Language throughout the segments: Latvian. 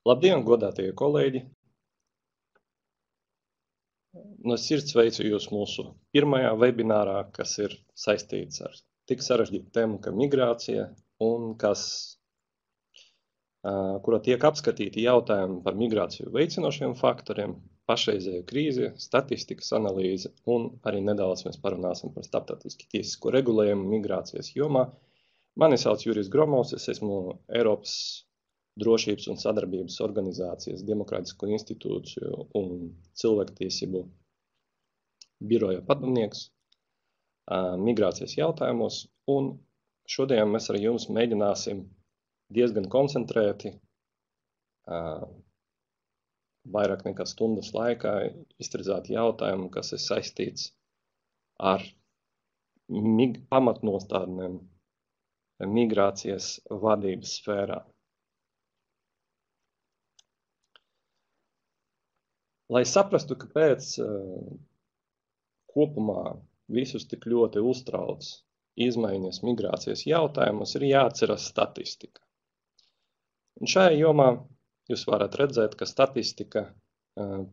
Labdien, godātie kolēģi! No sirds sveicu jūs mūsu pirmajā webinārā, kas ir saistīts ar tik sarežģītu tēmu, kā migrācija, un kura tiek apskatīti jautājumi par migrāciju veicinošiem faktoriem, pašreizēju krīzi, statistikas analīze, un arī nedaudz mēs parunāsim par starptautiski tiesisko regulējumu migrācijas jomā. Mani sauc Jurijs Gromovs, es esmu Eiropas drošības un sadarbības organizācijas, demokrātisko institūciju un cilvēktiesību biroja padomnieks migrācijas jautājumos, un šodien mēs ar jums mēģināsim diezgan koncentrēti, vairāk nekā stundas laikā iztirzāt jautājumu, kas ir saistīts ar pamatnostādnēm migrācijas vadības sfērā. Lai saprastu, kāpēc kopumā visus tik ļoti uztrauc izmaiņas migrācijas jautājumus, ir jāatceras statistika. Un šajā jomā jūs varat redzēt, ka statistika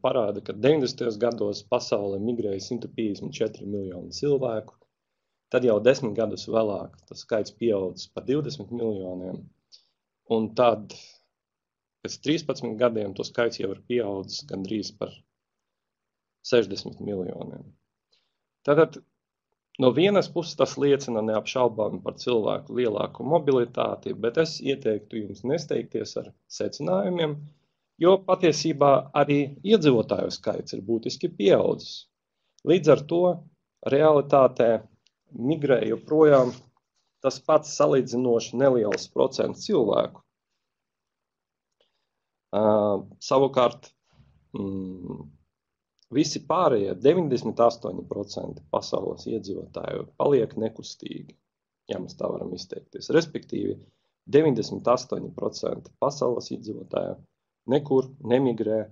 parāda, ka 90. gados pasaulē migrēja 154 miljoni cilvēku, tad jau 10 gadus vēlāk tas skaits pieaudzis par 20 miljoniem, un tad pēc 13 gadiem to skaits jau ir pieaudzis gandrīz par 60 miljoniem. Tātad no vienas puses tas liecina neapšaubāmi par cilvēku lielāku mobilitāti, bet es ieteiktu jums nesteigties ar secinājumiem, jo patiesībā arī iedzīvotāju skaits ir būtiski pieaudzis. Līdz ar to realitātē migrē joprojām tas pats salīdzinoši neliels procents cilvēku. Savukārt, visi pārējie 98% pasaules iedzīvotāju paliek nekustīgi, ja mēs tā varam izteikties. Respektīvi, 98% pasaules iedzīvotāju nekur nemigrē,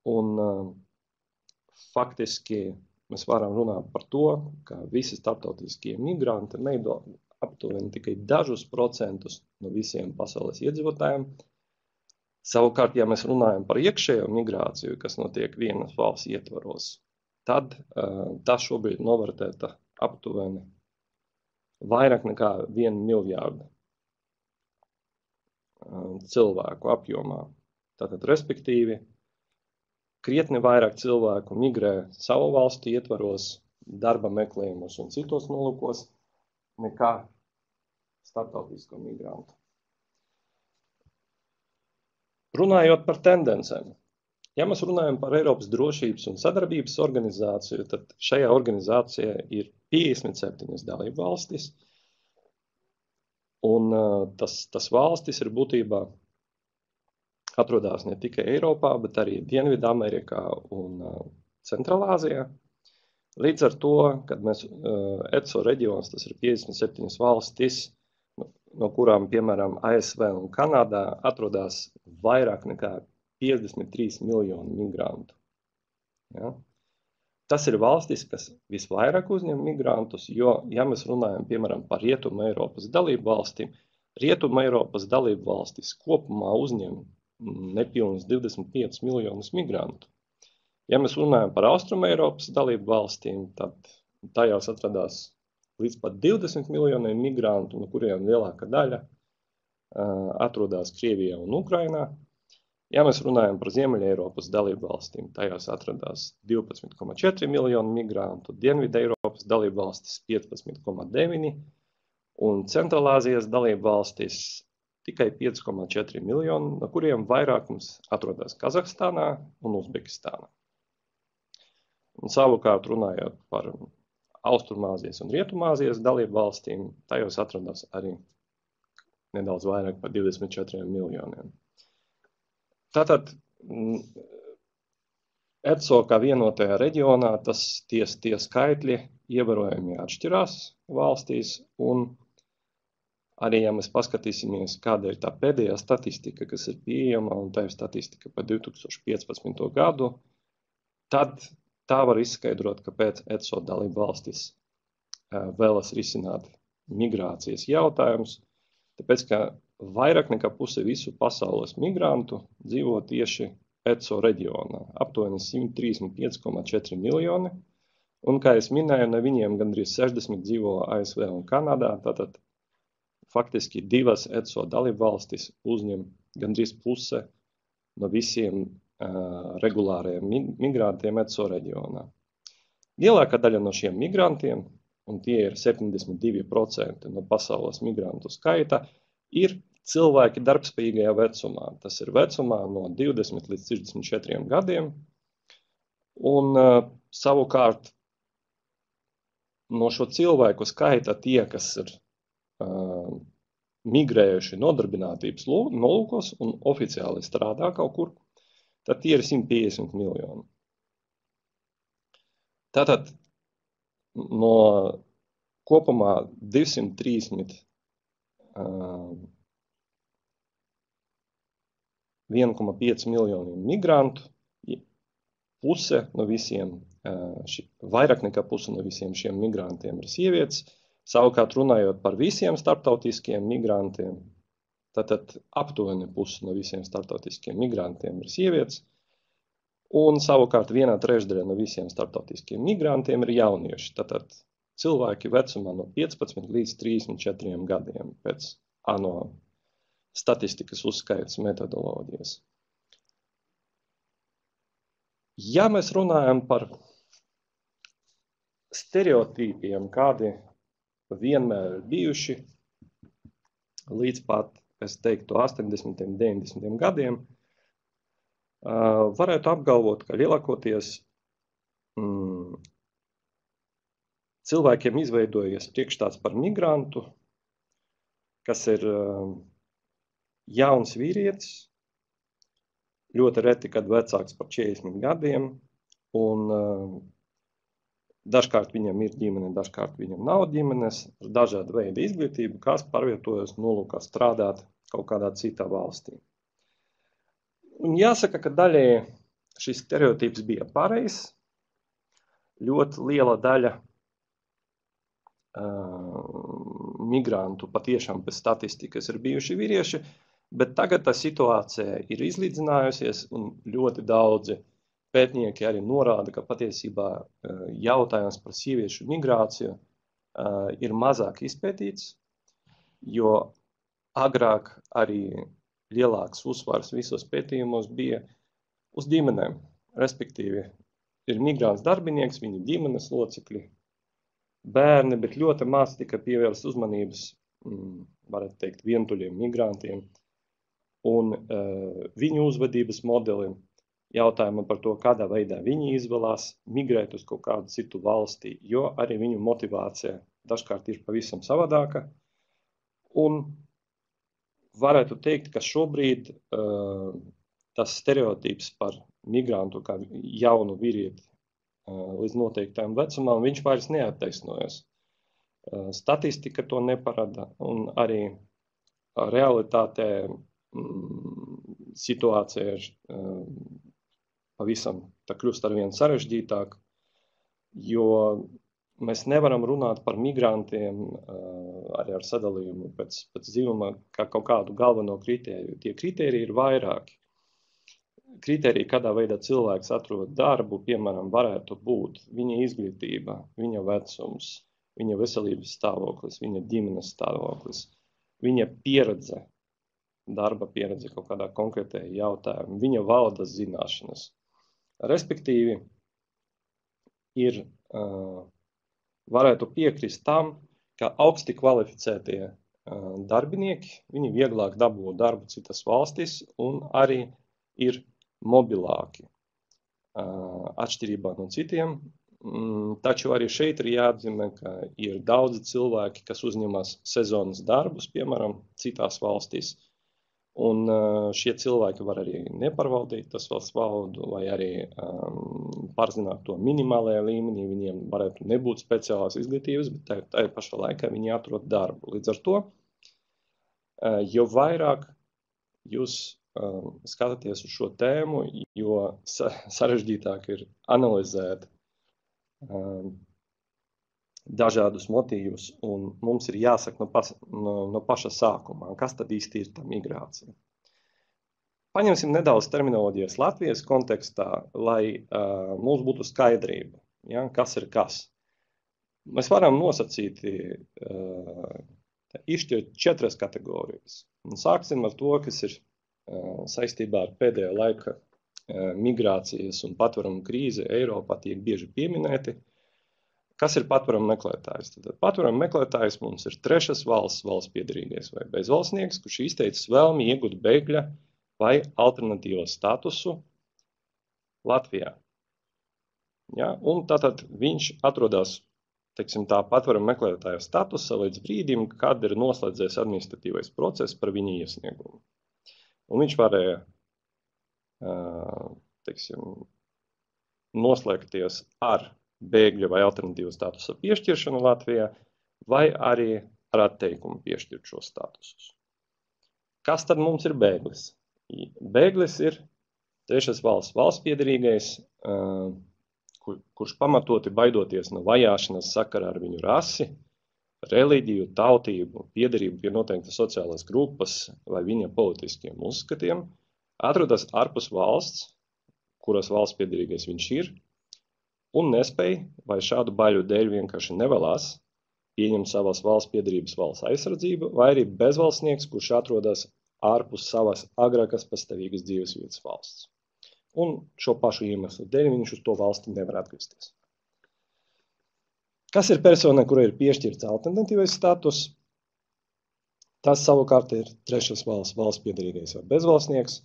un faktiski mēs varam runāt par to, ka visi starptautiskie migranti veido aptuveni tikai dažus procentus no visiem pasaules iedzīvotājiem. Savukārt, ja mēs runājam par iekšējo migrāciju, kas notiek vienas valsts ietvaros, tad tā šobrīd novērtēta aptuveni vairāk nekā 1 miljārdu cilvēku apjomā. Tātad, respektīvi, krietni vairāk cilvēku migrē savu valstu ietvaros, darba meklējumus un citos nolūkos, nekā starptautisko migrantu. Runājot par tendencēm, ja mēs runājam par Eiropas drošības un sadarbības organizāciju, tad šajā organizācijā ir 57 dalību valstis, un tas valstis ir būtībā atrodas ne tikai Eiropā, bet arī Dienvidamerikā un Centrālāzijā. Līdz ar to, kad mēs ECO reģions, tas ir 57 valstis, no kurām, piemēram, ASV un Kanādā atrodas vairāk nekā 53 miljoni migrantu. Ja? Tas ir valstis, kas visvairāk uzņem migrantus, jo, ja mēs runājam, piemēram, par Rietumu Eiropas dalību valstīm, Rietumu Eiropas dalību valstis kopumā uzņem nepilnus 25 miljonus migrantu. Ja mēs runājam par Austrumu Eiropas dalību valstīm, tad tajās atrodas līdz pat 20 miljoniem migrantu, no kuriem lielākā daļa atrodas Krievijā un Ukrainā. Ja mēs runājam par Ziemeļa Eiropas dalību valstīm, tajās atrodas 12,4 miljonu migrantu, Dienvidu Eiropas dalību valstis 15,9 un Centrālāzijas dalību valstis tikai 5,4 miljoni, no kuriem vairākums atrodas Kazahstānā un Uzbekistānā. Un savukārt runājot par Austrumāzijas un Rietumāzijas dalību valstīm, tajos atrodas arī nedaudz vairāk par 24 miljoniem. Tātad, ECO kā vienotajā reģionā, tie skaitļi ievērojami atšķirās valstīs, un arī, ja mēs paskatīsimies, kāda ir tā pēdējā statistika, kas ir pieejama, un tā ir statistika par 2015. gadu, tad tā var izskaidrot, kāpēc ECO dalību valstis vēlas risināt migrācijas jautājumus, tāpēc, ka vairāk nekā puse visu pasaules migrantu dzīvo tieši ECO reģionā, aptuveni 135,4 miljoni, un, kā es minēju, no viņiem gandrīz 60 dzīvo ASV un Kanādā, tātad faktiski 2 ECO dalībvalstis uzņem gandrīz puse no visiem regulāriem migrantiem ECO reģionā. Lielākā daļa no šiem migrantiem, un tie ir 72% no pasaules migrantu skaita, ir cilvēki darbspējīgajā vecumā. Tas ir vecumā no 20 līdz 64 gadiem. Un savukārt no šo cilvēku skaita tie, kas ir migrējuši nodarbinātības nolūkos un oficiāli strādā kaut kur, tad tie ir 150 miljoni. Tātad no kopumā 230 1,5 miljoniem migrantu, puse no visiem, vairāk nekā puse no visiem šiem migrantiem ir sievietes. Savukārt runājot par visiem starptautiskiem migrantiem, tātad aptuveni puse no visiem starptautiskiem migrantiem ir sievietes, un savukārt 1/3 no visiem starptautiskiem migrantiem ir jaunieši, tātad cilvēki vecumā no 15 līdz 34 gadiem pēc ANO statistikas uzskaits metodoloģijas. Ja mēs runājam par stereotīpiem, kādi vienmēr ir bijuši līdz pat, es teiktu, 80. un 90. gadiem, varētu apgalvot, ka lielākoties cilvēkiem izveidojies priekšstats par migrantu, kas ir jauns vīrietis, ļoti reti, kad vecāks par 40 gadiem, un dažkārt viņam ir ģimene, dažkārt viņam nav ģimenes, ar dažādu veidu izglītību, kas pārvietojas nolūkā strādāt kaut kādā citā valstī. Un jāsaka, ka daļēji šis stereotips bija pareizs, ļoti liela daļa migrantu patiešām pēc statistikas ir bijuši vīrieši, bet tagad tā situācija ir izlīdzinājusies un ļoti daudzi pētnieki arī norāda, ka patiesībā jautājums par sieviešu migrāciju ir mazāk izpētīts, jo agrāk arī lielāks uzsvars visos pētījumos bija uz ģimenēm, respektīvi ir migrants darbinieks, viņa ģimenes locekļi, bērni, bet ļoti maz tika pievērsts uzmanības, varētu teikt, vientuļiem migrantiem un viņu uzvedības modelim, jautājumam par to, kādā veidā viņi izvēlās migrēt uz kaut kādu citu valstī, jo arī viņu motivācija dažkārt ir pavisam savādāka. Un varētu teikt, ka šobrīd tas stereotips par migrantu kā jaunu vīrieti līdz noteiktajam vecumam, viņš vairs neattaisnojas. Statistika to neparāda, un arī realitātē situācija ir pavisam tā kļūst arvien sarežģītāk, jo mēs nevaram runāt par migrantiem arī ar sadalījumu pēc dzīvuma kā kaut kādu galveno kritēriju. Tie kritēriji ir vairāki. Kritēriji, kādā veidā cilvēks atrod darbu, piemēram, varētu būt viņa izglītība, viņa vecums, viņa veselības stāvoklis, viņa ģimenes stāvoklis, viņa pieredze, darba pieredze kaut kādā konkrētajā jautājumā, viņa valodas zināšanas. Respektīvi, ir, varētu piekrist tam, ka augsti kvalificētie darbinieki, viņi vieglāk dabū darbu citas valstis un arī ir mobilāki atšķirībā no citiem. Taču arī šeit ir jāatzīmē, ka ir daudzi cilvēki, kas uzņemas sezonas darbus, piemēram, citās valstīs. Un šie cilvēki var arī nepārvaldīt tas valsts valodu, vai arī pārzināt to minimālajā līmenī. Viņiem varētu nebūt speciālās izglītības, bet tā pašā laikā viņi atrod darbu. Līdz ar to, jo vairāk jūs skatāties uz šo tēmu, jo sarežģītāk ir analizēt dažādus motīvus, un mums ir jāsaka no paša sākumā, kas tad īsti ir tā migrācija. Paņemsim nedaudz terminoloģijas Latvijas kontekstā, lai mums būtu skaidrība, ja, kas ir kas. Mēs varam nosacīt, izšķirt 4 kategorijas. Un sāksim ar to, kas ir saistībā ar pēdējā laika migrācijas un patvērumu krīzi Eiropā tiek bieži pieminēti. Kas ir patvērumu meklētājs? Tad patvērumu meklētājs mums ir trešas valsts piederīgais vai bezvalstnieks, kurš izteicis vēlmi iegūt bēgļa vai alternatīvo statusu Latvijā. Ja? Un tātad viņš atrodas, teiksim, tā patvērumu meklētāja statusa līdz brīdim, kad ir noslēdzies administratīvais process par viņa iesniegumu. Un viņš varēja, teiksim, noslēgties ar bēgļa vai alternatīvu statusa piešķiršanu Latvijā, vai arī ar atteikumu piešķirt šo statusus. Kas tad mums ir bēglis? Bēglis ir trešas valsts piederīgais, kurš pamatoti baidoties no vajāšanas sakarā ar viņu rasi, reliģiju, tautību, piederību pie noteiktas sociālās grupas vai viņa politiskiem uzskatiem, atrodas ārpus valsts, kuras valsts piederīgais viņš ir, un nespēj vai šādu baiļu dēļ vienkārši nevēlās pieņemt savas valsts piederības valsts aizsardzību, vai arī bezvalstnieks, kurš atrodas ārpus savas agrākas pastāvīgas dzīvesvietas valsts. Un šo pašu iemeslu dēļ viņš uz to valsti nevar atgriezties. Kas ir persona, kurai ir piešķirts alternatīvais status? Tas savukārt ir trešas valsts piederīgais vai bezvalstnieks,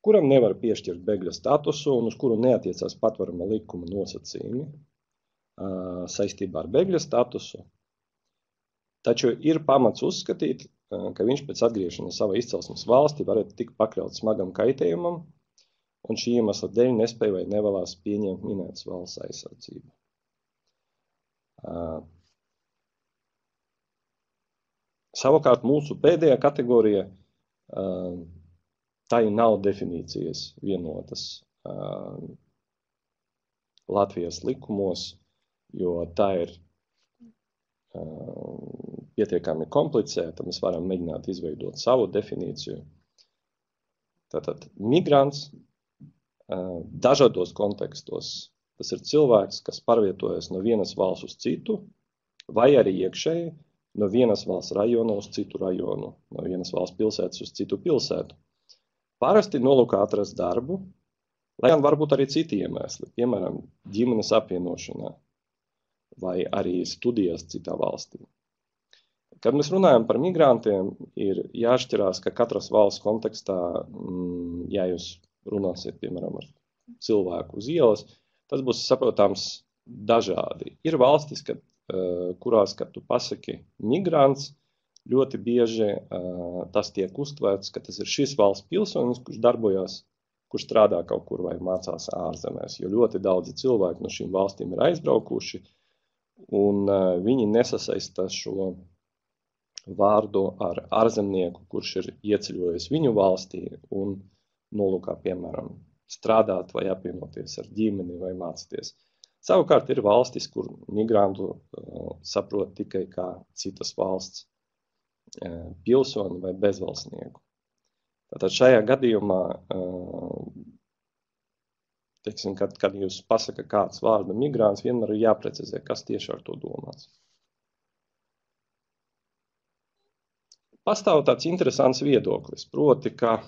kuram nevar piešķirt bēgļa statusu un uz kuru neatiecās patvēruma likuma nosacījumi saistībā ar bēgļa statusu. Taču ir pamats uzskatīt, ka viņš pēc atgriešanās savā izcelsmes valsti varētu tikt pakļauts smagam kaitējumam, un šī iemesla dēļ nespēja vai nevēlās pieņemt minētas valsts aizsardzību. Savukārt mūsu pēdējā kategorija, tā nav definīcijas vienotas Latvijas likumos, jo tā ir pietiekami komplicēta. Mēs varam mēģināt izveidot savu definīciju. Tātad migrants dažādos kontekstos. Tas ir cilvēks, kas pārvietojas no vienas valsts uz citu, vai arī iekšēji no vienas valsts rajona uz citu rajonu, no vienas valsts pilsētas uz citu pilsētu. Parasti nolūkā atrast darbu, lai gan varbūt arī citi iemesli, piemēram, ģimenes apvienošanā vai arī studijas citā valstī. Kad mēs runājam par migrantiem, ir jāšķirās, ka katras valsts kontekstā, ja jūs runāsiet, piemēram, ar cilvēku uz ielas, tas būs saprotams dažādi. Ir valstis, kurās, kad tu pasaki migrants, ļoti bieži tas tiek uztvērts, ka tas ir šis valsts pilsonis, kurš darbojās, kurš strādā kaut kur vai mācās ārzemēs, jo ļoti daudzi cilvēki no šīm valstīm ir aizbraukuši, un viņi nesasaista šo vārdu ar ārzemnieku, kurš ir ieceļojis viņu valstī un nolūkā, piemēram, strādāt vai apvienoties ar ģimeni vai mācīties. Savukārt ir valstis, kur migrantu saprot tikai kā citas valsts pilsoni vai bezvalstnieku. Tātad šajā gadījumā, teiksim, kad jūs pasaka kāds vārdu migrants, vienmēr ir jāprecizē, kas tieši ar to domāts. Pastāv tāds interesants viedoklis, proti, ka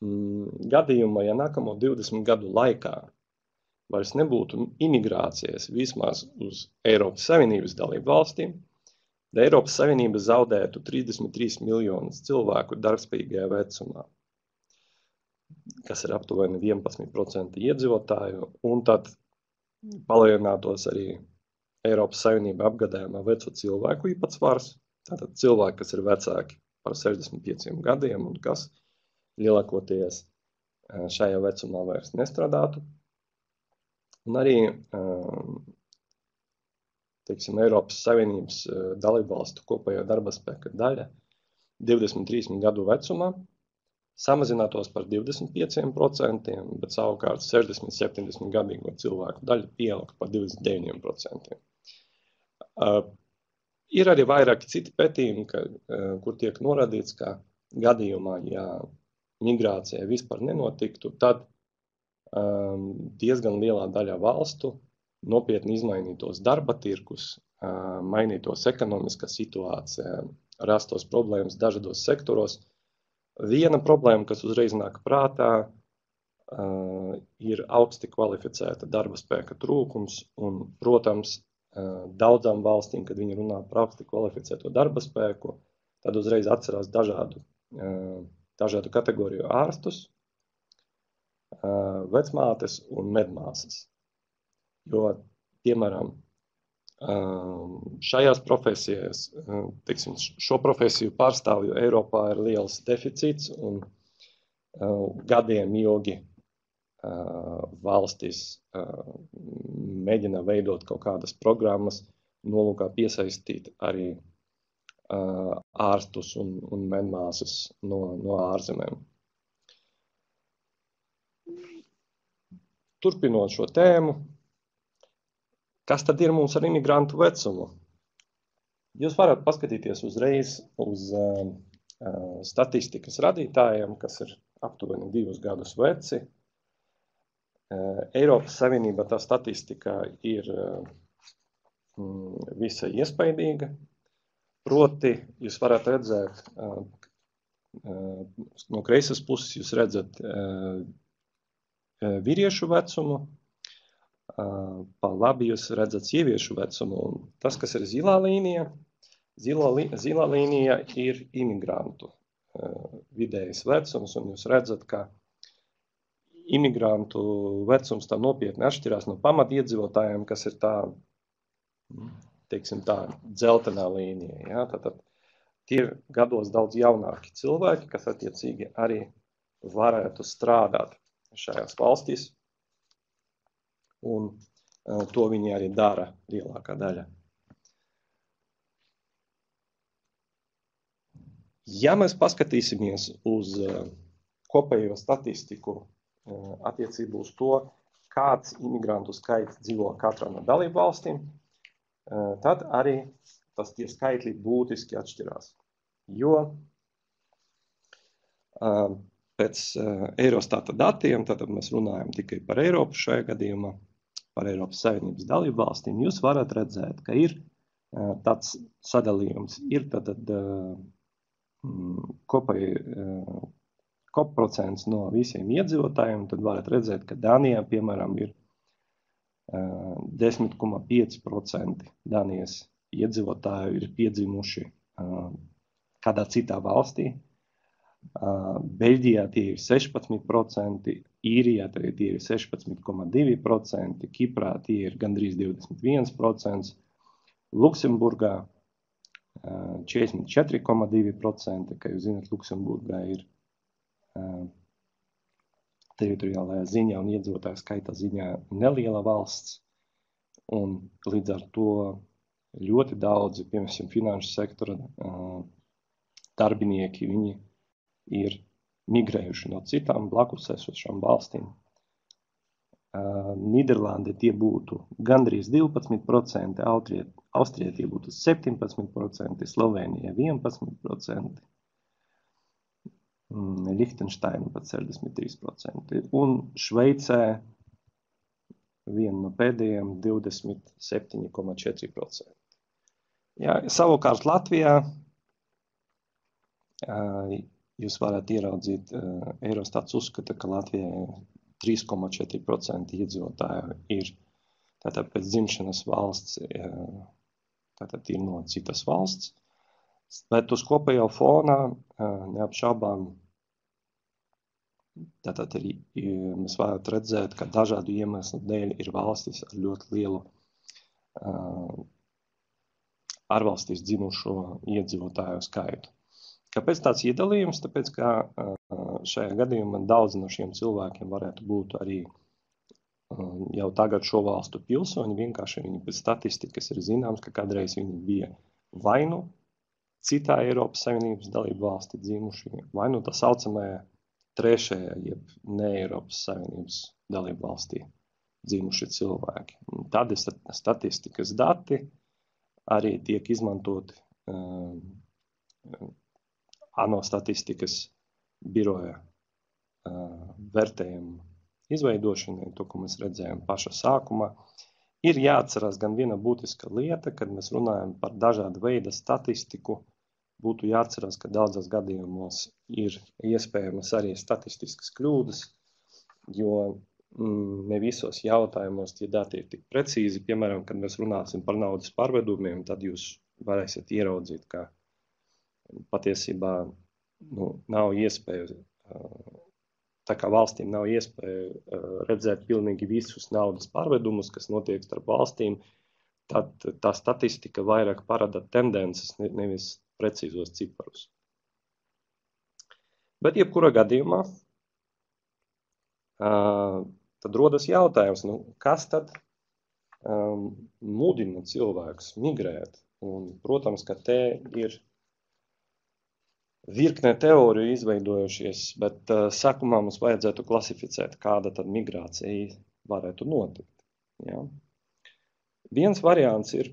gadījumā, ja nākamo 20 gadu laikā vairs nebūtu imigrācijas vismaz uz Eiropas Savienības dalību valstīm, Eiropas Savienība zaudētu 33 miljonus cilvēku darbspējīgajā vecumā, kas ir aptuveni 11% iedzīvotāju, un tad palielinātos arī Eiropas Savienība apgadājumā veco cilvēku īpatsvars, tātad cilvēki, kas ir vecāki par 65 gadiem un kas lielākoties šajā vecumā vairs nestrādātu. Un arī teiksim, Eiropas Savienības dalībvalstu kopējā darba spēka daļa 23 gadu vecumā samazinātos par 25%, bet savukārt 60-70 gadīgo cilvēku daļa pieauga par 29%. Ir arī vairāki citi pētījumi, kur tiek norādīts, ka gadījumā, ja migrācija vispār nenotiktu, tad diezgan lielā daļā valstu nopietni izmainītos darba tirgus, mainītos ekonomiskā situācija, rastos problēmas dažādos sektoros. Viena problēma, kas uzreiz nāk prātā, ir augsti kvalificēta darba spēka trūkums, un, protams, daudzām valstīm, kad viņi runā par augsti kvalificēto darba spēku, tad uzreiz atcerās dažādu kategoriju ārstus, vecmātes un medmāsas. Jo, piemēram, šajās profesijās, teiksim, šo profesiju pārstāvju Eiropā ir liels deficīts, un gadiem ilgi valstis mēģina veidot kaut kādas programmas, nolūkā piesaistīt arī ārstus un medmāsas no ārzemēm. Turpinot šo tēmu, kas tad ir mums ar imigrantu vecumu? Jūs varat paskatīties uzreiz uz statistikas radītājiem, kas ir aptuveni 2 gadus veci. Eiropas Savienībā tā statistika ir visai iespaidīga. Proti, jūs varat redzēt, no kreisas puses jūs redzat vīriešu vecumu, pa labi jūs redzat sieviešu vecumu. Un tas, kas ir zilā līnija ir imigrantu vidējais vecums, un jūs redzat, ka imigrantu vecums tā nopietni atšķirās no pamatiedzīvotājiem, kas ir tā, teiksim tā, dzeltenā līnija. Ja? Tātad tie ir gados daudz jaunāki cilvēki, kas attiecīgi arī varētu strādāt šajās valstīs, un to viņi arī dara lielākā daļa. Ja mēs paskatīsimies uz kopējo statistiku attiecību uz to, kāds imigrantu skaits dzīvo katrā no dalību valstīm, tad arī tie skaitļi būtiski atšķirās. Jo pēc Eurostata datiem, tad mēs runājam tikai par Eiropu šajā gadījumā, par Eiropas Savienības dalību valstīm, jūs varat redzēt, ka ir tāds sadalījums, ir tātad kopprocents no visiem iedzīvotājiem, tad varat redzēt, ka Dānijā, piemēram, ir 10,5% Dānijas iedzīvotāju ir piedzimuši kādā citā valstī. Beļģijā tie ir 16%, Īrijā tie ir 16,2%, Kiprā tie ir gandrīz 21%, Luksemburgā 44,2%, kā jūs zināt, Luksemburgā ir teritoriālajā ziņā un iedzīvotāju skaita ziņā neliela valsts, un līdz ar to ļoti daudzi, piemēram, finanšu sektora darbinieki, viņi ir migrējuši no citām blakus esošām valstīm. Nīderlande tie būtu gandrīz 12%, Austrijā tie būtu 17%, Slovenijā 11%, Lihtenšteina pat 63%, un Šveicē viena no pēdējiem 27,4%. Ja, savukārt Latvijā jūs varat ieraudzīt, Eurostats uzskata, ka Latvijā 3,4% iedzīvotāju ir tātad pēc dzimšanas valsts, tātad ir no citas valsts, bet uz kopējo fonā neapšaubām tātad mēs varat redzēt, ka dažādu iemeslu dēļ ir valstis ar ļoti lielu ārvalstīs dzimušo iedzīvotāju skaitu. Kāpēc tāds iedalījums? Tāpēc, ka šajā gadījumā daudz no šiem cilvēkiem varētu būt arī jau tagad šo valstu pilsoņi, vienkārši viņi pēc statistikas ir zināms, ka kādreiz viņi bija vai nu citā Eiropas Savienības dalību valsti dzimuši, vai nu tā saucamajā trešajā, jeb ne Eiropas Savienības dalību valstī dzimuši cilvēki. Tad ir statistikas dati, arī tiek izmantoti ANO statistikas biroja vērtējumu izveidošanai, to, ko mēs redzējām paša sākumā. Ir jāatcerās gan viena būtiska lieta, kad mēs runājam par dažādu veidu statistiku, būtu jāatcerās, ka daudzos gadījumos ir iespējamas arī statistiskas kļūdas, jo ne visos jautājumos tie dati ir tik precīzi. Piemēram, kad mēs runāsim par naudas pārvedumiem, tad jūs varēsiet ieraudzīt, ka patiesībā nav iespēja, tā kā valstīm nav iespēja redzēt pilnīgi visus naudas pārvedumus, kas notiek starp valstīm, tad tā statistika vairāk parāda tendences, nevis precīzos ciparus. Bet jebkurā gadījumā tad rodas jautājums, kas tad mudina cilvēkus migrēt? Un, protams, ka te ir virkne teoriju izveidojušies, bet sākumā mums vajadzētu klasificēt, kāda tad migrācija varētu notikt. Ja? Viens variants ir,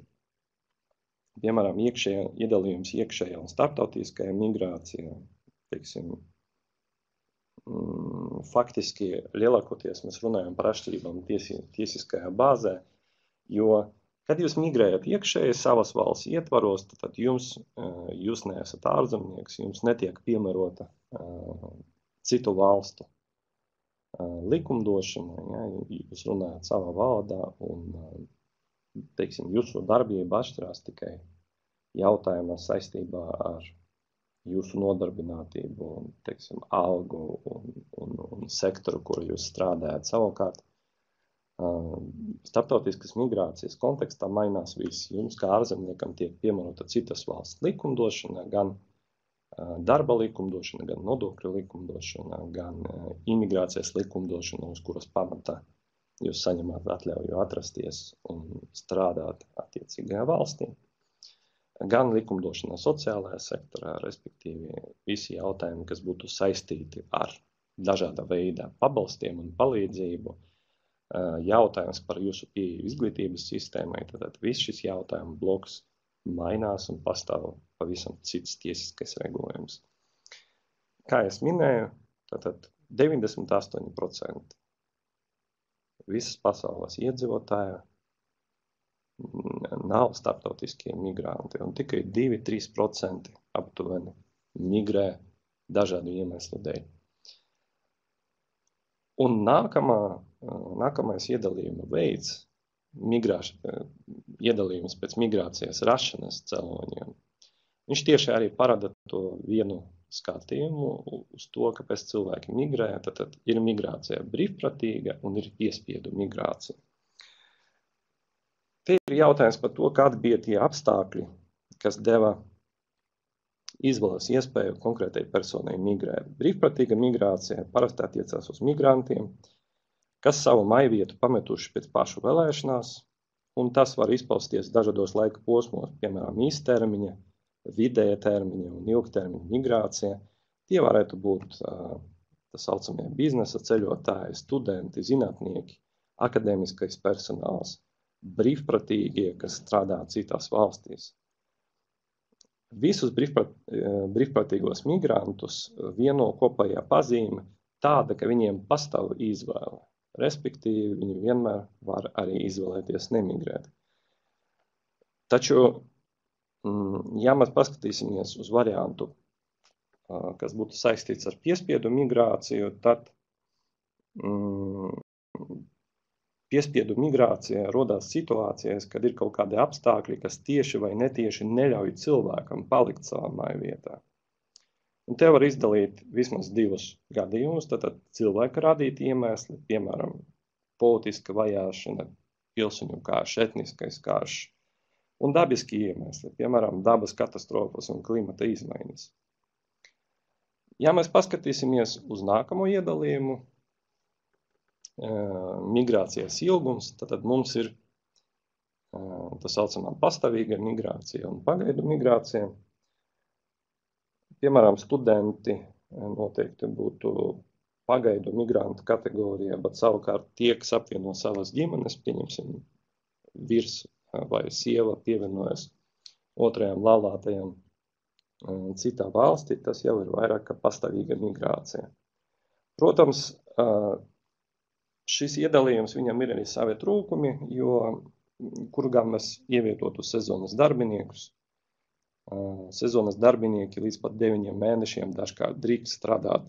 piemēram, iedalījums iekšējā un starptautiskajā migrācijā. Teiksim, faktiski lielākoties mēs runājam par atšķirībām tiesiskajā bāzē, jo kad jūs migrējat iekšēji savas valsts ietvaros, tad jūs neesat ārzemnieks, jums netiek piemērota citu valstu likumdošana, ja, jūs runājat savā valodā un, teiksim, jūsu darbība atšķirās tikai jautājumā saistībā ar jūsu nodarbinātību, teiksim, algu un sektoru, kur jūs strādājat. Savukārt, starptautiskas migrācijas kontekstā mainās viss. Jums kā ārzemniekam tiek piemērota citas valsts likumdošana, gan darba likumdošana, gan nodokļu likumdošana, gan imigrācijas likumdošana, uz kuras pamatā jūs saņemat atļauju atrasties un strādāt attiecīgajā valstī. Gan likumdošana sociālajā sektorā, respektīvi visi jautājumi, kas būtu saistīti ar dažāda veida pabalstiem un palīdzību, jautājums par jūsu pieeju izglītības sistēmai, tad viss šis jautājumu bloks mainās un pastāv pavisam cits tiesiskais regulējums. Kā es minēju, tad 98% visas pasaules iedzīvotāju nav starptautiskie migranti, un tikai 2-3% aptuveni migrē dažādu iemeslu dēļ. Un nākamais iedalījuma veids, iedalījums pēc migrācijas rašanas cēloņiem, viņš tieši arī parāda to vienu skatījumu uz to, kāpēc cilvēki migrē. Tad ir migrācija brīvprātīga un ir piespiedu migrācija. Te ir jautājums par to, kādi bija tie apstākļi, kas deva izvēles iespēju konkrētai personai migrēt. Brīvprātīga migrācija parasti attiecās uz migrantiem, kas savu maivietu pametuši pēc pašu vēlēšanās, un tas var izpausties dažādos laika posmos, piemēram, īstermiņa, vidēja termiņa un ilgtermiņa migrācija. Tie varētu būt tā saucamie biznesa ceļotāji, studenti, zinātnieki, akadēmiskais personāls, brīvprātīgie, kas strādā citās valstīs. Visus brīvprātīgos migrantus vieno kopējā pazīme tāda, ka viņiem pastāv izvēle. Respektīvi, viņi vienmēr var arī izvēlēties nemigrēt. Taču, ja mēs paskatīsimies uz variantu, kas būtu saistīts ar piespiedu migrāciju, tad piespiedu migrācijā rodās situācijas, kad ir kaut kādi apstākļi, kas tieši vai netieši neļauj cilvēkam palikt savā mājvietā. Un te var izdalīt vismaz divus gadījumus, tātad cilvēka radīti iemesli, piemēram, politiska vajāšana, pilsoņu karš, etniskais karš, un dabiski iemesli, piemēram, dabas katastrofas un klimata izmaiņas. Ja mēs paskatīsimies uz nākamo iedalījumu, migrācijas ilgums, tad mums ir tā saucamā pastāvīga migrācija un pagaidu migrācija. Piemēram, studenti noteikti būtu pagaidu migrantu kategorijā, bet savukārt tie, kas apvieno savas ģimenes, pieņemsim, vīrs vai sieva pievienojas otrajam laulātajam citā valstī, tas jau ir vairāk kā pastāvīga migrācija. Protams, šis iedalījums viņam ir arī savi trūkumi, jo kur gan mēs ievietotu sezonas darbiniekus. Sezonas darbinieki līdz pat 9 mēnešiem dažkārt drīkst strādāt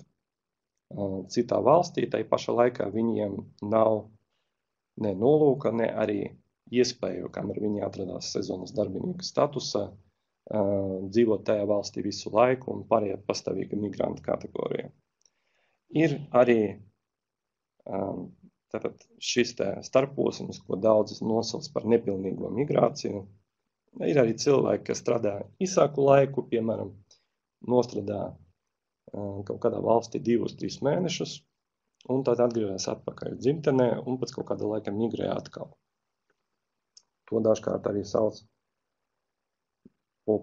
citā valstī, tai pašā laikā viņiem nav ne nolūka, ne arī iespēju, kamēr viņi atradās sezonas darbinieka statusā, dzīvot tajā valstī visu laiku un pāriet pastāvīga migranta kategorijā. Ir arī tātad šis starposms, ko daudzi nosauc par nepilnīgo migrāciju. Ir arī cilvēki, kas strādā īsāku laiku, piemēram, nostrādā kaut kādā valstī 2-3 mēnešus, un tad atgriežas atpakaļ dzimtenē, un pēc kaut kāda laika migrē atkal. To dažkārt arī sauc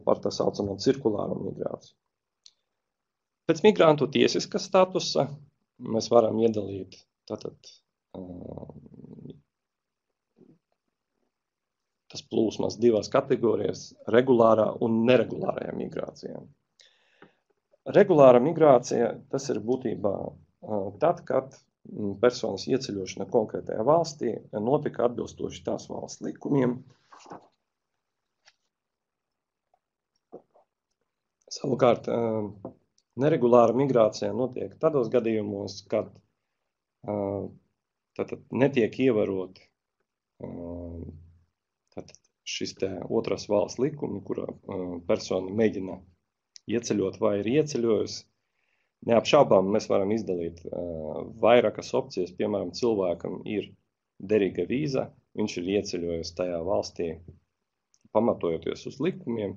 par tā saucamo cirkulāru migrāciju. Pēc migrantu tiesiska statusa mēs varam iedalīt tātad tas plūsmas 2 kategorijas - regulārā un neregulārajā migrācijā. Regulāra migrācija, tas ir būtībā tad, kad personas ieceļošana konkrētajā valstī notika atbilstoši tās valsts likumiem. Savukārt, neregulāra migrācija notiek tādos gadījumos, kad tātad netiek ievērot šis otras valsts likumi, kura persona mēģina ieceļot vai ir ieceļojusi. Neapšaubām mēs varam izdalīt vairākas opcijas. Piemēram, cilvēkam ir derīga vīza, viņš ir ieceļojis tajā valstī pamatojoties uz likumiem,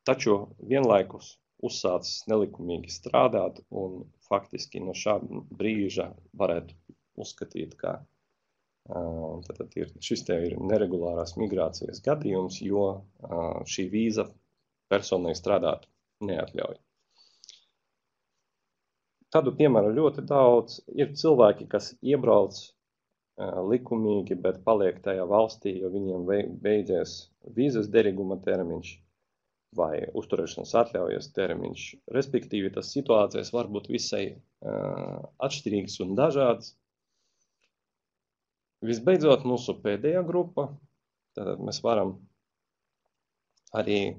taču vienlaikus uzsācis nelikumīgi strādāt un faktiski no šā brīža varētu uzskatīt, ka šis ir neregulārās migrācijas gadījums, jo šī vīza personai strādāt neatļauj. Tādu piemēru ļoti daudz. Ir cilvēki, kas iebrauc likumīgi, bet paliek tajā valstī, jo viņiem beidzies vīzas derīguma termiņš vai uzturēšanas atļaujas termiņš. Respektīvi, tas situācijas var būt visai atšķirīgas un dažādas. Visbeidzot, mūsu pēdējā grupa, tad mēs varam arī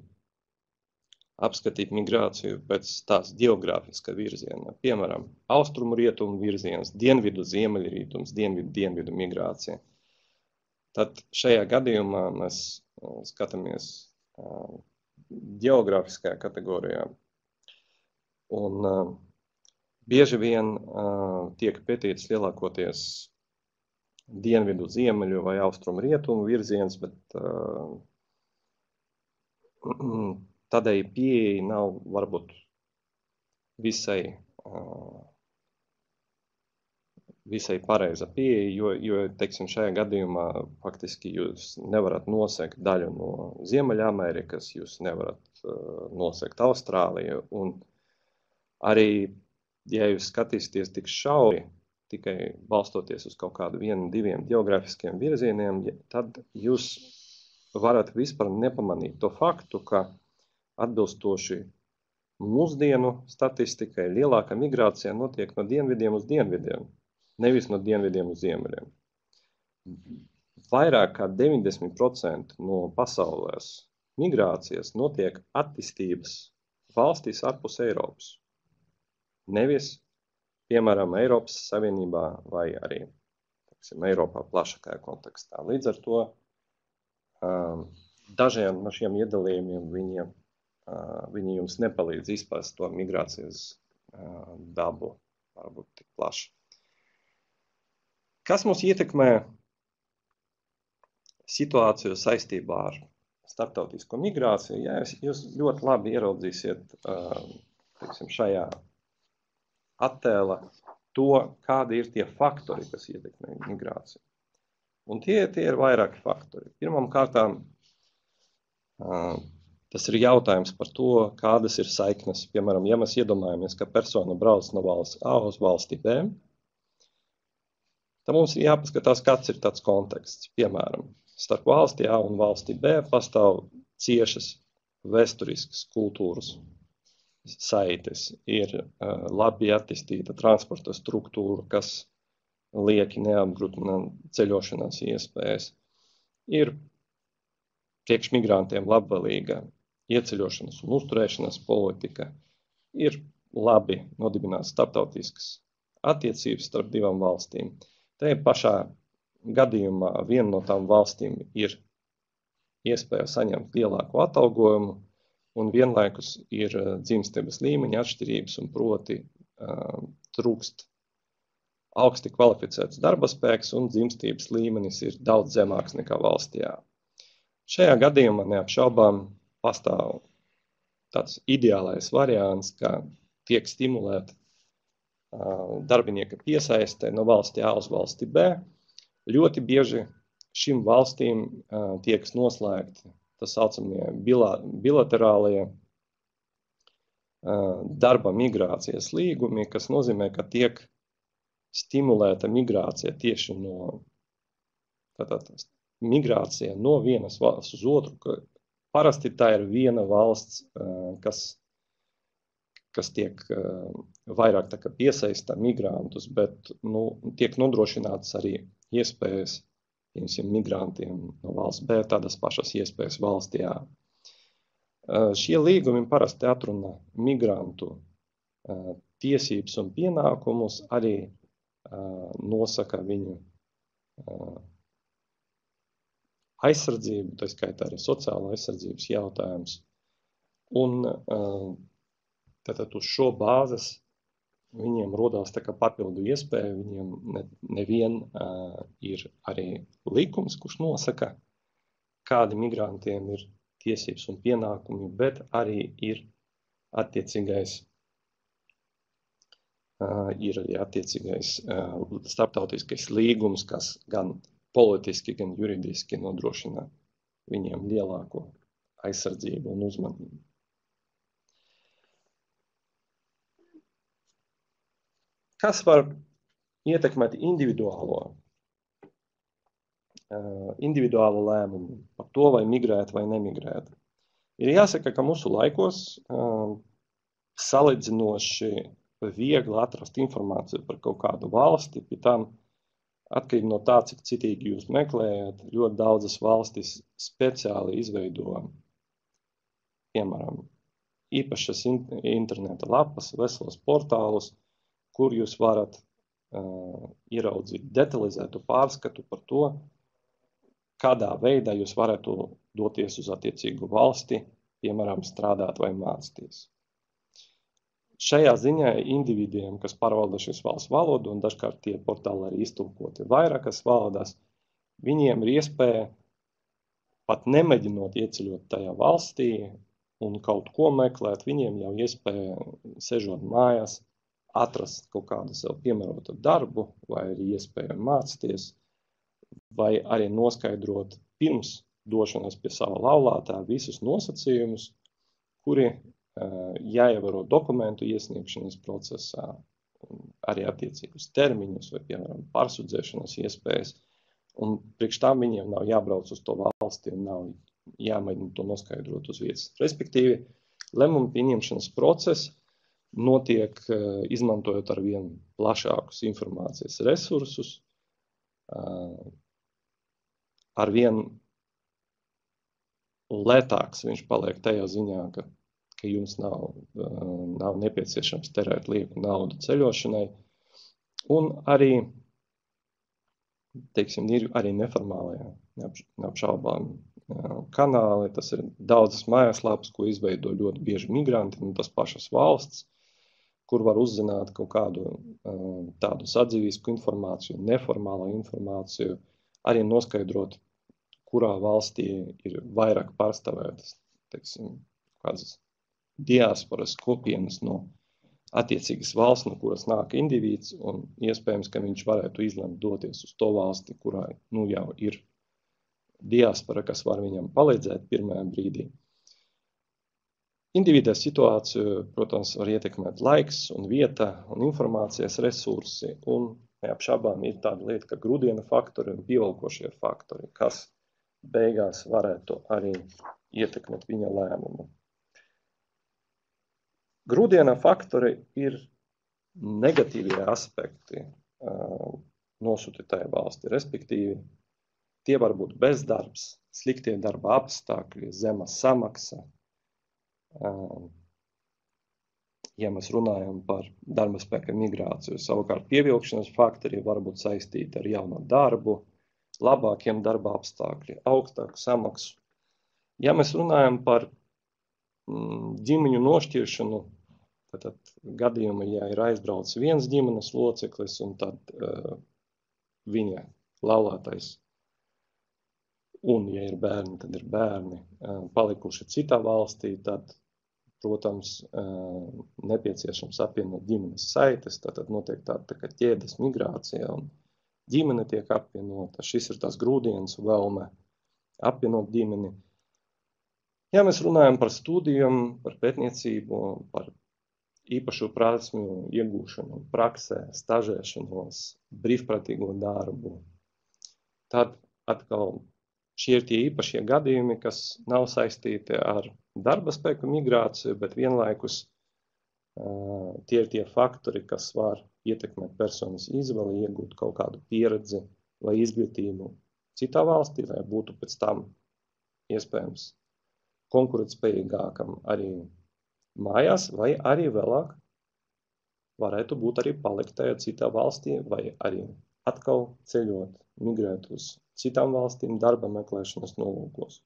apskatīt migrāciju pēc tās geogrāfiska virziena. Piemēram, austrumu-rietumu virziens, dienvidu-ziemeļrītums, dienvidu-dienvidu migrācija. Tad šajā gadījumā mēs skatāmies geogrāfiskajā kategorijā. Un bieži vien tiek pētīts lielākoties dienvidu-ziemeļu vai austrumu-rietumu virziens, bet tādēļ pieeja nav varbūt visai pareiza pieeja, jo teiksim, šajā gadījumā faktiski jūs nevarat nosegt daļu no Ziemeļamerikas, jūs nevarat nosegt Austrāliju, un arī, ja jūs skatīsieties tik šauri, tikai balstoties uz kaut kādu 1-2 geogrāfiskiem virzieniem, tad jūs varat vispār nepamanīt to faktu, ka atbilstoši mūsdienu statistikai lielākā migrācija notiek no dienvidiem uz dienvidiem, nevis no dienvidiem uz ziemeļiem. Vairāk kā 90% no pasaules migrācijas notiek attīstības valstīs ārpus Eiropas. Nevis, piemēram, Eiropas Savienībā vai arī, teiksim, Eiropā plašākajā kontekstā. Līdz ar to dažiem no šiem iedalījumiem viņi jums nepalīdz izprast to migrācijas dabu, varbūt tik plaši. Kas mums ietekmē situāciju saistībā ar starptautisko migrāciju? Ja jūs ļoti labi ieraudzīsiet teiksim, šajā attēla to, kādi ir tie faktori, kas ietekmē migrāciju. Un tie ir vairāki faktori. Pirmām kārtām tas ir jautājums par to, kādas ir saiknes. Piemēram, ja mēs iedomājamies, ka persona brauc no valsts A uz valsti B, tad mums ir jāpaskatās, kāds ir tāds konteksts. Piemēram, starp valsti A un valsti B pastāv ciešas vēsturiskas kultūras saites, ir labi attīstīta transporta struktūra, kas lieki neapgrūtina ceļošanās iespējas, ir priekš migrantiem labvēlīga ieceļošanas un uzturēšanas politika, ir labi nodibināts starptautiskas attiecības starp divām valstīm. Te pašā gadījumā viena no tām valstīm ir iespēja saņemt lielāku atalgojumu, un vienlaikus ir dzimstības līmeņa atšķirības, un proti trūkst augsti kvalificēts darba spēks, un dzimstības līmenis ir daudz zemāks nekā valstijā. Šajā gadījumā neapšaubām pastāv tāds ideālais variants, ka tiek stimulēta darbinieka piesaiste no valsti A uz valsti B. Ļoti bieži šīm valstīm tiek noslēgti tā saucamie bilaterālie darba migrācijas līgumi, kas nozīmē, ka tiek stimulēta migrācija tieši migrācija no vienas valsts uz otru, ka parasti tā ir viena valsts, kas tiek vairāk tā kā piesaista migrantus, bet tiek nodrošināts arī iespējas migrantiem no valsts B, tādas pašas iespējas valstī A. Šie līgumi parasti atrunā migrantu tiesības un pienākumus, arī nosaka viņu aizsardzību, tā skaitā arī sociālo aizsardzības jautājums. Un tātad uz šo bāzes viņiem rodās tā kā papildu iespēja, viņiem nevien ir arī likums, kurš nosaka, kādi migrantiem ir tiesības un pienākumi, bet arī ir attiecīgais starptautiskais līgums, kas gan politiski, gan juridiski nodrošina viņiem lielāko aizsardzību un uzmanību. Kas var ietekmēt individuālo lēmumu par to, vai migrēt vai nemigrēt? Ir jāsaka, ka mūsu laikos salīdzinoši viegli atrast informāciju par kaut kādu valsti, pie tam atkarīgi no tā, cik citīgi jūs meklējat, ļoti daudzas valstis speciāli izveido, piemēram, īpašas interneta lapas, veselos portālus, kur jūs varat ieraudzīt detalizētu pārskatu par to, kādā veidā jūs varētu doties uz attiecīgu valsti, piemēram, strādāt vai mācīties. Šajā ziņā individiem, kas pārvalda šīs valsts valodu, un dažkārt tie portāli arī iztulkoti vairākas valodās, viņiem ir iespēja pat nemēģinot ieceļot tajā valstī un kaut ko meklēt, viņiem jau iespēja, sežot mājās, atrast kaut kādu sev piemērotu darbu, vai arī iespēju mācīties, vai arī noskaidrot pirms došanās pie sava laulātā visus nosacījumus, kuri jāievēro dokumentu iesniegšanas procesā, arī attiecīgus termiņus vai, piemēram, pārsūdzēšanas iespējas. Un priekš tam viņiem nav jābrauc uz to valsti un nav jāmēģina to noskaidrot uz vietas. Respektīvi, lēmumu pieņemšanas process notiek izmantojot ar vien plašākus informācijas resursus, ar vien lētāks viņš paliek tajā ziņā, ka jums nav nepieciešams terēt lieku naudu ceļošanai. Un arī, teiksim, ir arī neformālajā, neapšaubām kanāli. Tas ir daudzas mājaslapas, ko izveido ļoti bieži migranti no tas pašas valsts, kur var uzzināt kaut kādu tādu sadzīvisku informāciju, neformālu informāciju, arī noskaidrot, kurā valstī ir vairāk pārstāvētas, teiksim, kādas diasporas kopienas no attiecīgas valsts, no kuras nāk indivīds, un iespējams, ka viņš varētu izlemt doties uz to valsti, kurā jau ir diaspora, kas var viņam palīdzēt pirmajā brīdī. Individā situāciju, protams, var ietekmēt laiks un vieta un informācijas resursi, un neapšaubām ir tāda lieta, ka grūdiena faktori un pievelkošie faktori, kas beigās varētu arī ietekmēt viņa lēmumu. Grūdiena faktori ir negatīvie aspekti nosūtītāja valsti, respektīvi tie var būt bezdarbs, sliktie darba apstākļi, zema samaksa. Ja mēs runājam par darba spēka migrāciju, savukārt pievilkšanas faktori var būt saistīti ar jauno darbu, labākiem darba apstākļiem, augstāku samaksu. Ja mēs runājam par ģimeņu nošķiršanu, tad gadījumā, ja ir aizbraucis viens ģimenes loceklis un tad viņa laulātais, un ja ir bērni, tad ir bērni, palikuši citā valstī, tad, protams, nepieciešams apvienot ģimenes saites, tad notiek tāda kā ķēdes migrācija un ģimene tiek apvienota. Šis ir tas grūdienis, vēlme apvienot ģimeni. Ja mēs runājam par studijām, par pētniecību, par īpašu prasmju iegūšanu, praksē, stažēšanos, brīvprātīgo darbu, tad atkal šie ir tie īpašie gadījumi, kas nav saistīti ar darba spēku migrāciju, bet vienlaikus tie ir tie faktori, kas var ietekmēt personas izvēli, iegūt kaut kādu pieredzi vai izglītību citā valstī, lai būtu pēc tam iespējams konkurētspējīgākam arī mājās, vai arī vēlāk varētu būt arī palikt tajā citā valstī, vai arī atkal ceļot, migrēt uz citām valstīm darba meklēšanas nolūkos.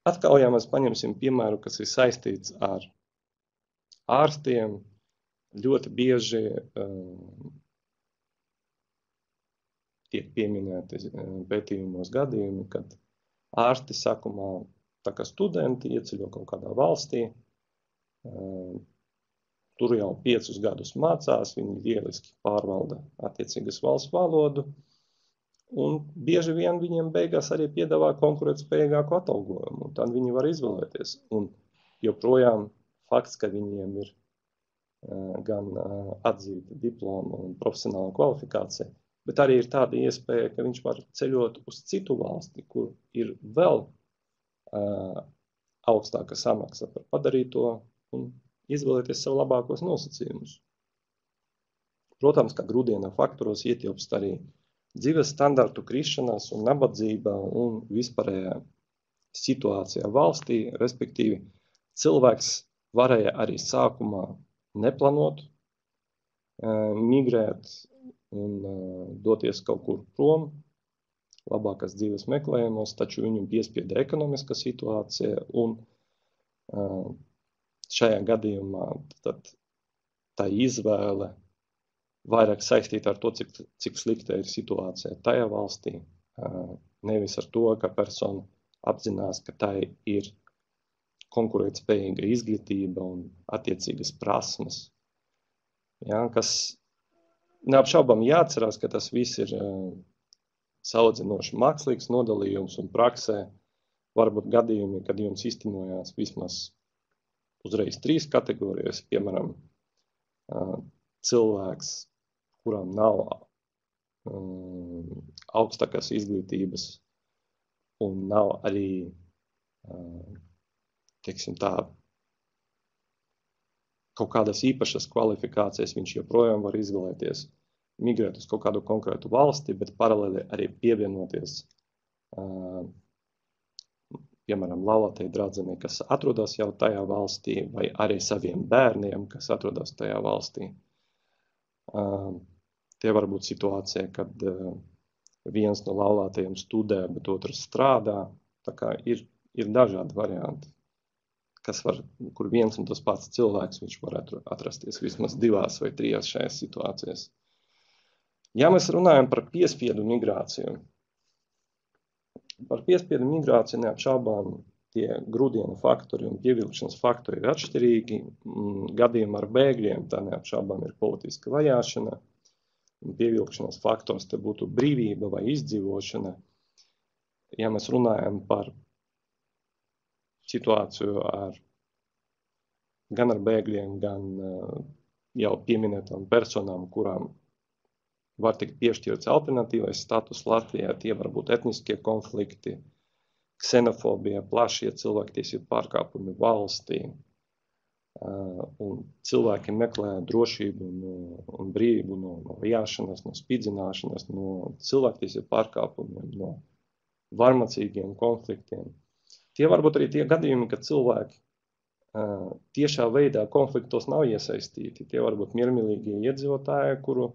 Atkal, ja mēs paņemsim piemēru, kas ir saistīts ar ārstiem, ļoti bieži tiek pieminēti pētījumos gadījumi, kad ārsti sākumā tā kā studenti ieceļo kaut kādā valstī, tur jau 5 gadus mācās, viņi lieliski pārvalda attiecīgas valsts valodu, un bieži vien viņiem beigās arī piedāvā konkurētspējīgāku atalgojumu, un tad viņi var izvēlēties. Un joprojām fakts, ka viņiem ir gan atzīta diploma un profesionāla kvalifikācija, bet arī ir tāda iespēja, ka viņš var ceļot uz citu valsti, kur ir vēl augstāka samaksa par padarīto un izvēlēties sev labākos nosacījumus. Protams, ka grūdiena faktoros ietilpst arī dzīves standartu krišanās un nabadzība un vispārējā situācijā valstī, respektīvi cilvēks varēja arī sākumā neplānot, migrēt un doties kaut kur prom, labākas dzīves meklējumos, taču viņu piespieda ekonomiska situācija un šajā gadījumā tad tā izvēle vairāk saistīta ar to, cik slikta ir situācija tajā valstī, nevis ar to, ka persona apzinās, ka tā ir konkurētspējīga izglītība un attiecīgas prasmes. Ja, kas neapšaubām jāatcerās, ka tas viss ir salīdzinoši mākslīgs nodalījums un praksē var būt gadījumi, kad jums iztenojās vismaz uzreiz 3 kategorijas, piemēram, cilvēks, kuram nav augstākās izglītības un nav arī, teiksim tā, kaut kādas īpašas kvalifikācijas, viņš joprojām var izvēlēties migrēt uz kaut kādu konkrētu valsti, bet paralēli arī pievienoties, piemēram, laulātajai draudzenei, kas atrodas jau tajā valstī, vai arī saviem bērniem, kas atrodas tajā valstī. Tie var būt situācija, kad viens no laulātajiem studē, bet otrs strādā. Tā kā ir dažādi varianti, kur viens un tas pats cilvēks viņš var atrasties vismaz 2 vai 3 šajās situācijās. Ja mēs runājam par piespiedu migrāciju, neapšaubām tie grūdienu faktori un pievilkšanas faktori ir atšķirīgi. Gadījumā ar bēgļiem tā neapšaubām ir politiska vajāšana, un pievilkšanas faktors te būtu brīvība vai izdzīvošana. Ja mēs runājam par situāciju gan ar bēgļiem, gan jau pieminētām personām, kurām var tikt piešķirts alternatīvais status Latvijā, tie var būt etniskie konflikti, ksenofobija, plašie cilvēktiesību pārkāpumi valstī, un cilvēki meklē drošību un brīvību no vajāšanas, no spīdzināšanas, no cilvēktiesību pārkāpumiem, no varmacīgiem konfliktiem. Tie varbūt arī tie gadījumi, kad cilvēki tiešā veidā konfliktos nav iesaistīti. Tie varbūt miermīlīgie iedzīvotāji, kuru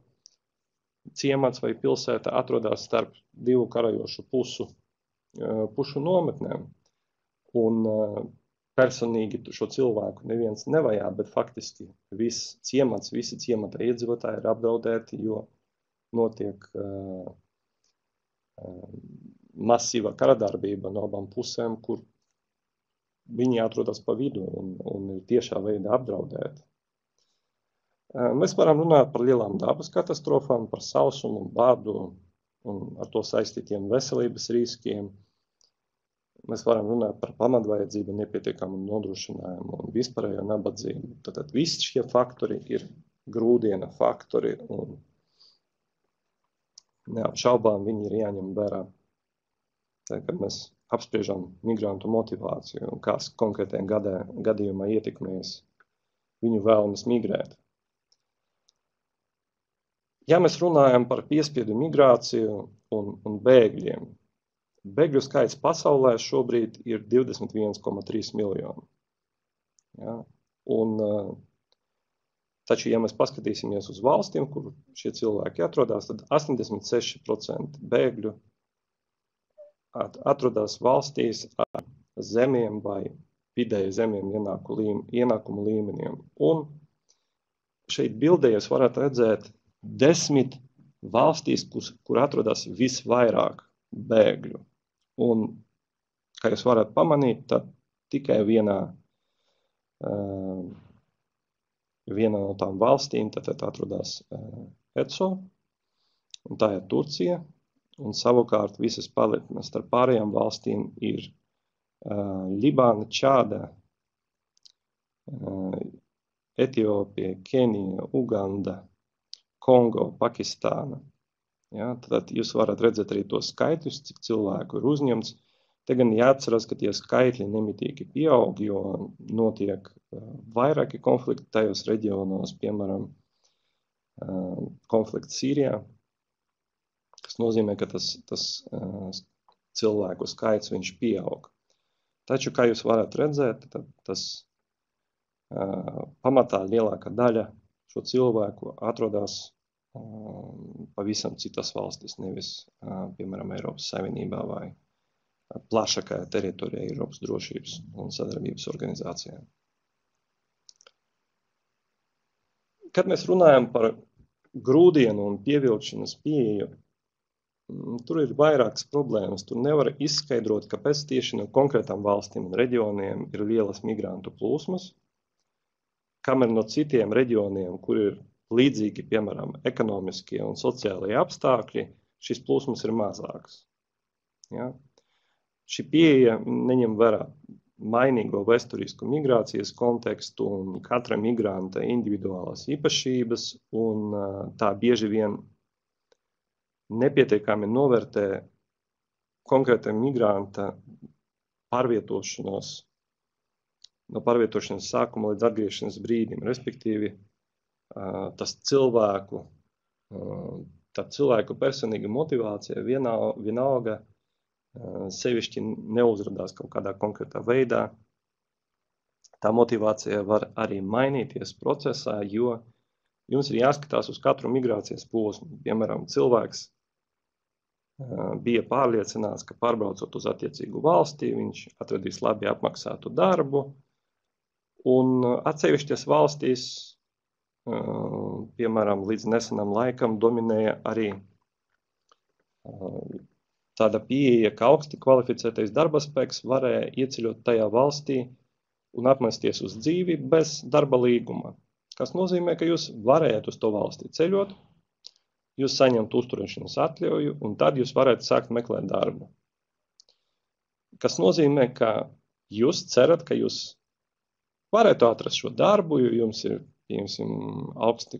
ciemats vai pilsēta atrodas starp divu karajošu pušu nometnēm. Un personīgi šo cilvēku neviens nevajā, bet faktiski visi ciemata iedzīvotāji ir apdraudēti, jo notiek masīva karadarbība no abām pusēm, kur viņi atrodas pa vidu un ir tiešā veidā apdraudēti. Mēs varam runāt par lielām dabas katastrofām, par sausumu, badu un ar to saistītiem veselības riskiem. Mēs varam runāt par pamatvajadzību, nepietiekamu nodrošinājumu un vispārējo nabadzību. Tātad visi šie faktori ir grūdiena faktori un neapšaubām viņi ir jāņem vērā. Tā, kad mēs apspriežam migrantu motivāciju un kas konkrētajā gadījumā ietekmēs viņu vēlmes migrēt. Ja mēs runājam par piespiedu migrāciju un bēgļiem, bēgļu skaits pasaulē šobrīd ir 21,3 miljoni. Ja? Taču, ja mēs paskatīsimies uz valstīm, kur šie cilvēki atrodas, tad 86% bēgļu atrodas valstīs ar zemiem vai vidēji zemiem ienākumu līmeniem. Un šeit bildē jūs varat redzēt 10 valstīs, kur atrodas visvairāk bēgļu. Un, kā jūs varat pamanīt, tad tikai vienā no tām valstīm tad atrodas ECO, un tā ir Turcija. Un savukārt visas paletnes starp pārējām valstīm ir Libāna, Čāda, Etiopija, Kenija, Uganda, Kongo, Pakistāna. Ja, tad jūs varat redzēt arī tos skaitļus, cik cilvēku ir uzņemts. Te gan jāatceras, ka tie skaitļi nemitīgi pieaug, jo notiek vairāki konflikti tajos reģionos, piemēram, konflikts Sīrijā. Tas nozīmē, ka tas cilvēku skaits viņš pieaug. Taču, kā jūs varat redzēt, tas pamatā lielākā daļa šo cilvēku atrodas pavisam citas valstis, nevis, piemēram, Eiropas Savienībā vai plašākajā teritorijā Eiropas drošības un sadarbības organizācijā. Kad mēs runājam par grūdienu un pievilkšanas pieeju, tur ir vairākas problēmas. Tur nevar izskaidrot, kāpēc tieši no konkrētām valstīm un reģioniem ir lielas migrantu plūsmas, kamēr no citiem reģioniem, kur ir līdzīgi, piemēram, ekonomiskie un sociālie apstākļi, šīs plūsmas ir mazākas. Ja? Šī pieeja neņem vērā mainīgo vēsturisku migrācijas kontekstu un katra migranta individuālās īpašības, un tā bieži vien nepietiekami novērtē konkrēta migranta pārvietošanos no pārvietošanas sākuma līdz atgriešanas brīdim, respektīvi tas cilvēku personīga motivācija vienalga sevišķi neuzradās kaut kādā konkrētā veidā. Tā motivācija var arī mainīties procesā, jo jums ir jāskatās uz katru migrācijas posmu. Piemēram, cilvēks bija pārliecināts, ka pārbraucot uz attiecīgu valstī, viņš atradīs labi apmaksātu darbu, un atsevišķas valstīs, piemēram, līdz nesenam laikam dominēja arī tāda pieeja, ka augsti kvalificētais darbaspēks varēja ieceļot tajā valstī un apmesties uz dzīvi bez darba līguma, kas nozīmē, ka jūs varējat uz to valstī ceļot, jūs saņemt uzturēšanas atļauju, un tad jūs varētu sākt meklēt darbu. Kas nozīmē, ka jūs cerat, ka jūs varētu atrast šo darbu, jo jums ir, augsta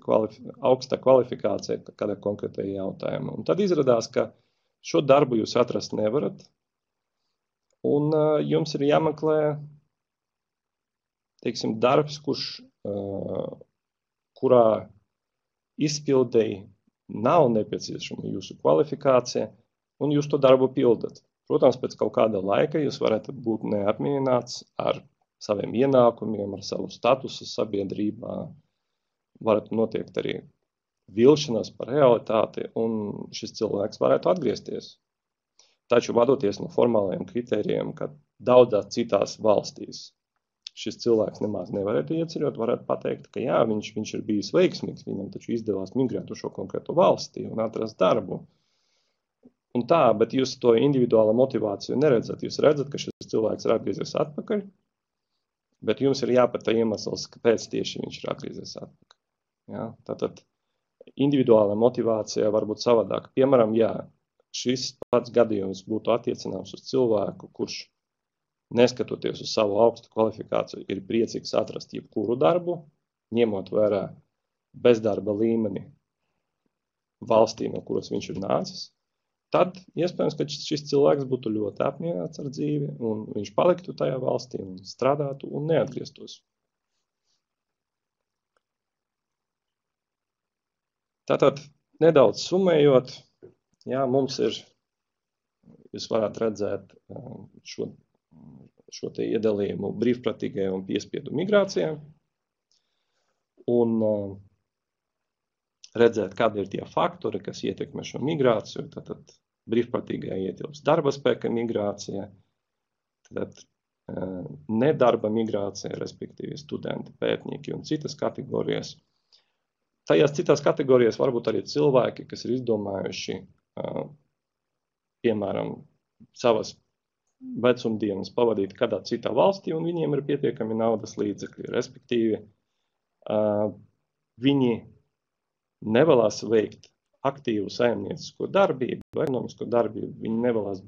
kvalifikācija kādā konkrētajā jautājumā. Un tad izrādās, ka šo darbu jūs atrast nevarat, Un jums ir jāmeklē, teiksim, darbs, kurā izpildēji nav nepieciešama jūsu kvalifikācija, un jūs to darbu pildat. Protams, pēc kaut kāda laika jūs varat būt neapmierināts ar saviem ienākumiem, ar savu statusu sabiedrībā, varat notiekt arī vilšanās par realitāti, un šis cilvēks varētu atgriezties. Taču vadoties no formālajiem kritērijiem, ka daudzās citās valstīs šis cilvēks nemaz nevarētu ieceļot, varētu pateikt, ka jā, viņš ir bijis veiksmīgs, viņam taču izdevās migrēt uz šo konkrēto valstī un atrast darbu. Un tā, bet jūs to individuālo motivāciju neredzat. Jūs redzat, ka šis cilvēks ir atgriezies atpakaļ, bet jums ir jāpata iemesls, kāpēc tieši viņš ir atgriezies atpakaļ. Ja? Tātad individuāla motivācija var būt savādāk. Piemēram, jā, šis pats gadījums būtu attiecināms uz cilvēku, kurš neskatoties uz savu augstu kvalifikāciju, ir priecīgs atrast jebkuru darbu, ņemot vērā bezdarba līmeni valstī, no kuras viņš ir nācis, tad iespējams, ka šis cilvēks būtu ļoti apmierināts ar dzīvi, un viņš paliktu tajā valstī un strādātu un neatgrieztos. Tātad, nedaudz summējot, jā, mums ir, jūs varētu redzēt šo te iedalījumu brīvprātīgajā un piespiedu migrācijā un redzēt, kādi ir tie faktori, kas ietekmē šo migrāciju. Tātad brīvprātīgajā ietilpst darba spēka migrācija, tad nedarba migrācija, respektīvi studenti, pētnieki un citas kategorijas. Tajās citās kategorijās varbūt arī cilvēki, kas ir izdomājuši, piemēram, savas vecumdienas pavadīt kādā citā valstī, un viņiem ir pietiekami naudas līdzekļi. Respektīvi, viņi nevēlas veikt aktīvu saimniecisko darbību, ekonomisko darbību, viņi nevēlas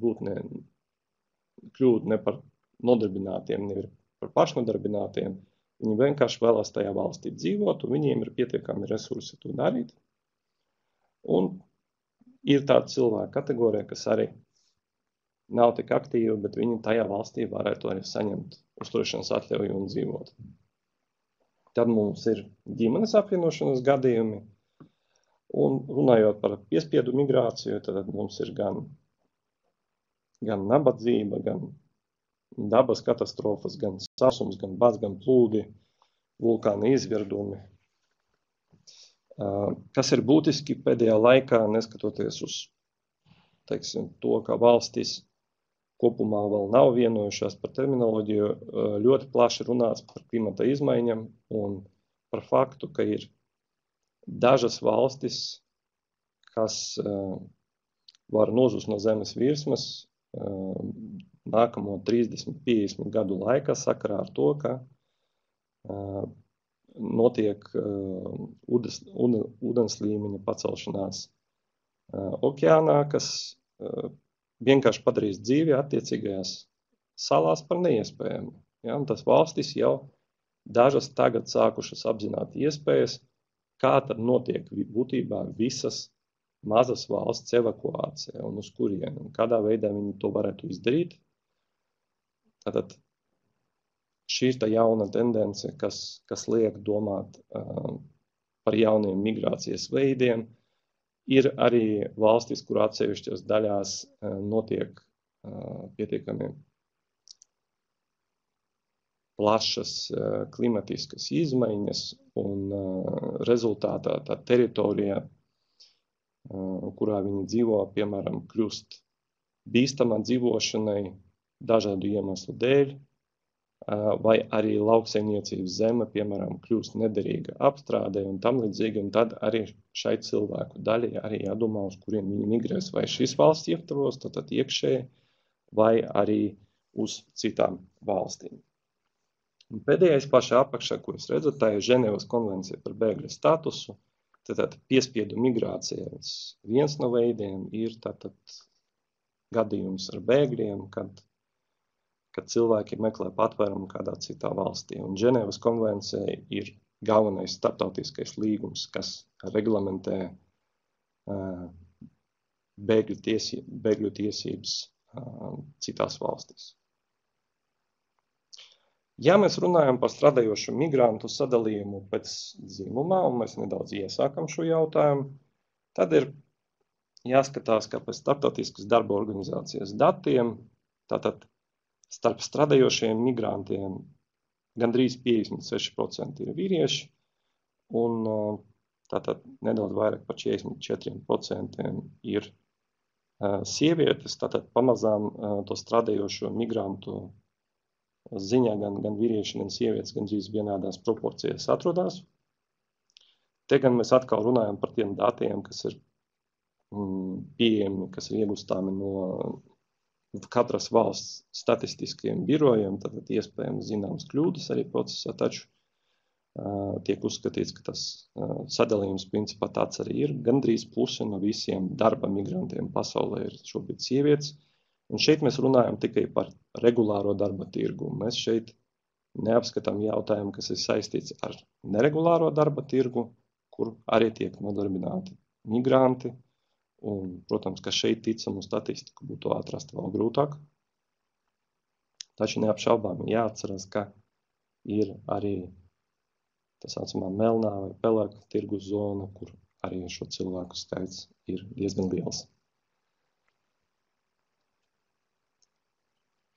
kļūt ne par nodarbinātiem, ne par pašnodarbinātiem, viņi vienkārši vēlas tajā valstī dzīvot, un viņiem ir pietiekami resursi to darīt. Un ir tāda cilvēka kategorija, kas arī nav tik aktīvi, bet viņi tajā valstī varētu arī saņemt uzturēšanas atļauju un dzīvot. Tad mums ir ģimenes apvienošanas gadījumi, un runājot par piespiedu migrāciju, tad mums ir gan nabadzība, gan dabas katastrofas, gan sausums, gan bats, gan plūdi, vulkāna izvirdumi. Kas ir būtiski pēdējā laikā, neskatoties uz, teiksim, to, ka valstis kopumā vēl nav vienojušās par terminoloģiju, ļoti plaši runāts par klimata izmaiņām un par faktu, ka ir dažas valstis, kas var nozust no zemes virsmas nākamo 30-50 gadu laikā sakarā ar to, ka notiek ūdens līmeņa pacelšanās okeānā, kas vienkārši padarīs dzīvi attiecīgajās salās par neiespējamu. Ja? Un tas valstis jau dažas tagad sākušas apzināt iespējas, kā tad notiek būtībā visas mazas valsts evakuācija un uz kurieni, un kādā veidā viņi to varētu izdarīt. Tātad šī ir tā jauna tendence, kas liek domāt par jauniem migrācijas veidiem. Ir arī valstis, kur atsevišķas daļās notiek pietiekami plašas klimatiskas izmaiņas, un rezultātā tā teritorija, kurā viņi dzīvo, piemēram, kļūst bīstama dzīvošanai dažādu iemeslu dēļ, vai arī lauksaimniecības zeme, piemēram, kļūst nederīga apstrādē un tam līdzīgi, un tad arī šai cilvēku daļai arī jādomā, uz kurien viņi migrēs, vai šīs valsts ietvaros, tad iekšēji, vai arī uz citām valstīm. Un pēdējais pašā apakšā, ko jūs redzat, tā ir Ženēvas konvencija par bēgļu statusu. Tātad piespiedu migrācijas viens no veidiem ir tātad gadījums ar bēgļiem, kad cilvēki meklē patvērumu kādā citā valstī. Un Ženēvas konvencija ir galvenais starptautiskais līgums, kas reglamentē bēgļu tiesības citās valstīs. Ja mēs runājam par strādājošo migrantu sadalījumu pēc dzimumā, un mēs nedaudz iesākam šo jautājumu, tad ir jāskatās, ka pēc Starptautiskas darba organizācijas datiem, tātad starp strādājošiem migrantiem gandrīz 56% ir vīrieši, un tātad nedaudz vairāk par 44% ir sievietes, tātad pamazām to strādājošo migrantu ziņā gan vīrieši, gan sievietes gandrīz vienādās proporcijās atrodas. Te gan mēs atkal runājam par tiem datiem, kas ir pieejami, kas ir iegūstāmi no katras valsts statistiskiem birojiem, tad iespējams zināmas kļūdas arī procesā, taču tiek uzskatīts, ka tas sadalījums principā tāds arī ir. Gandrīz puse no visiem darba migrantiem pasaulē ir šobrīd sievietes. Un šeit mēs runājam tikai par regulāro darba tirgu. Mēs šeit neapskatām jautājumu, kas ir saistīts ar neregulāro darba tirgu, kur arī tiek nodarbināti migranti. Un, protams, ka šeit ticamu statistiku būtu atrast vēl grūtāk. Taču neapšaubām jāatceras, ka ir arī tā saucamā melnā vai pelēka tirgus zona, kur arī šo cilvēku skaits ir diezgan liels.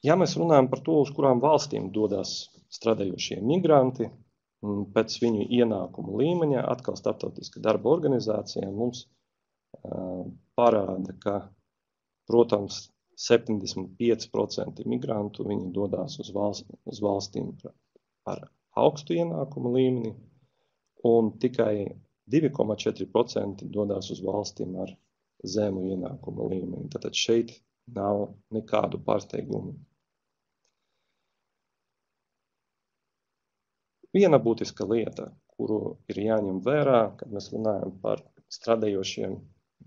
Ja mēs runājam par to, uz kurām valstīm dodas strādājošie migranti, pēc viņu ienākumu līmeņa, atkal Starptautiska darba organizācija mums parāda, ka, protams, 75% migrantu viņi dodas uz valstīm ar augstu ienākumu līmeni, un tikai 2,4% dodas uz valstīm ar zemu ienākumu līmeni. Tātad šeit nav nekādu pārsteigumu. Viena būtiska lieta, kuru ir jāņem vērā, kad mēs runājam par strādājošiem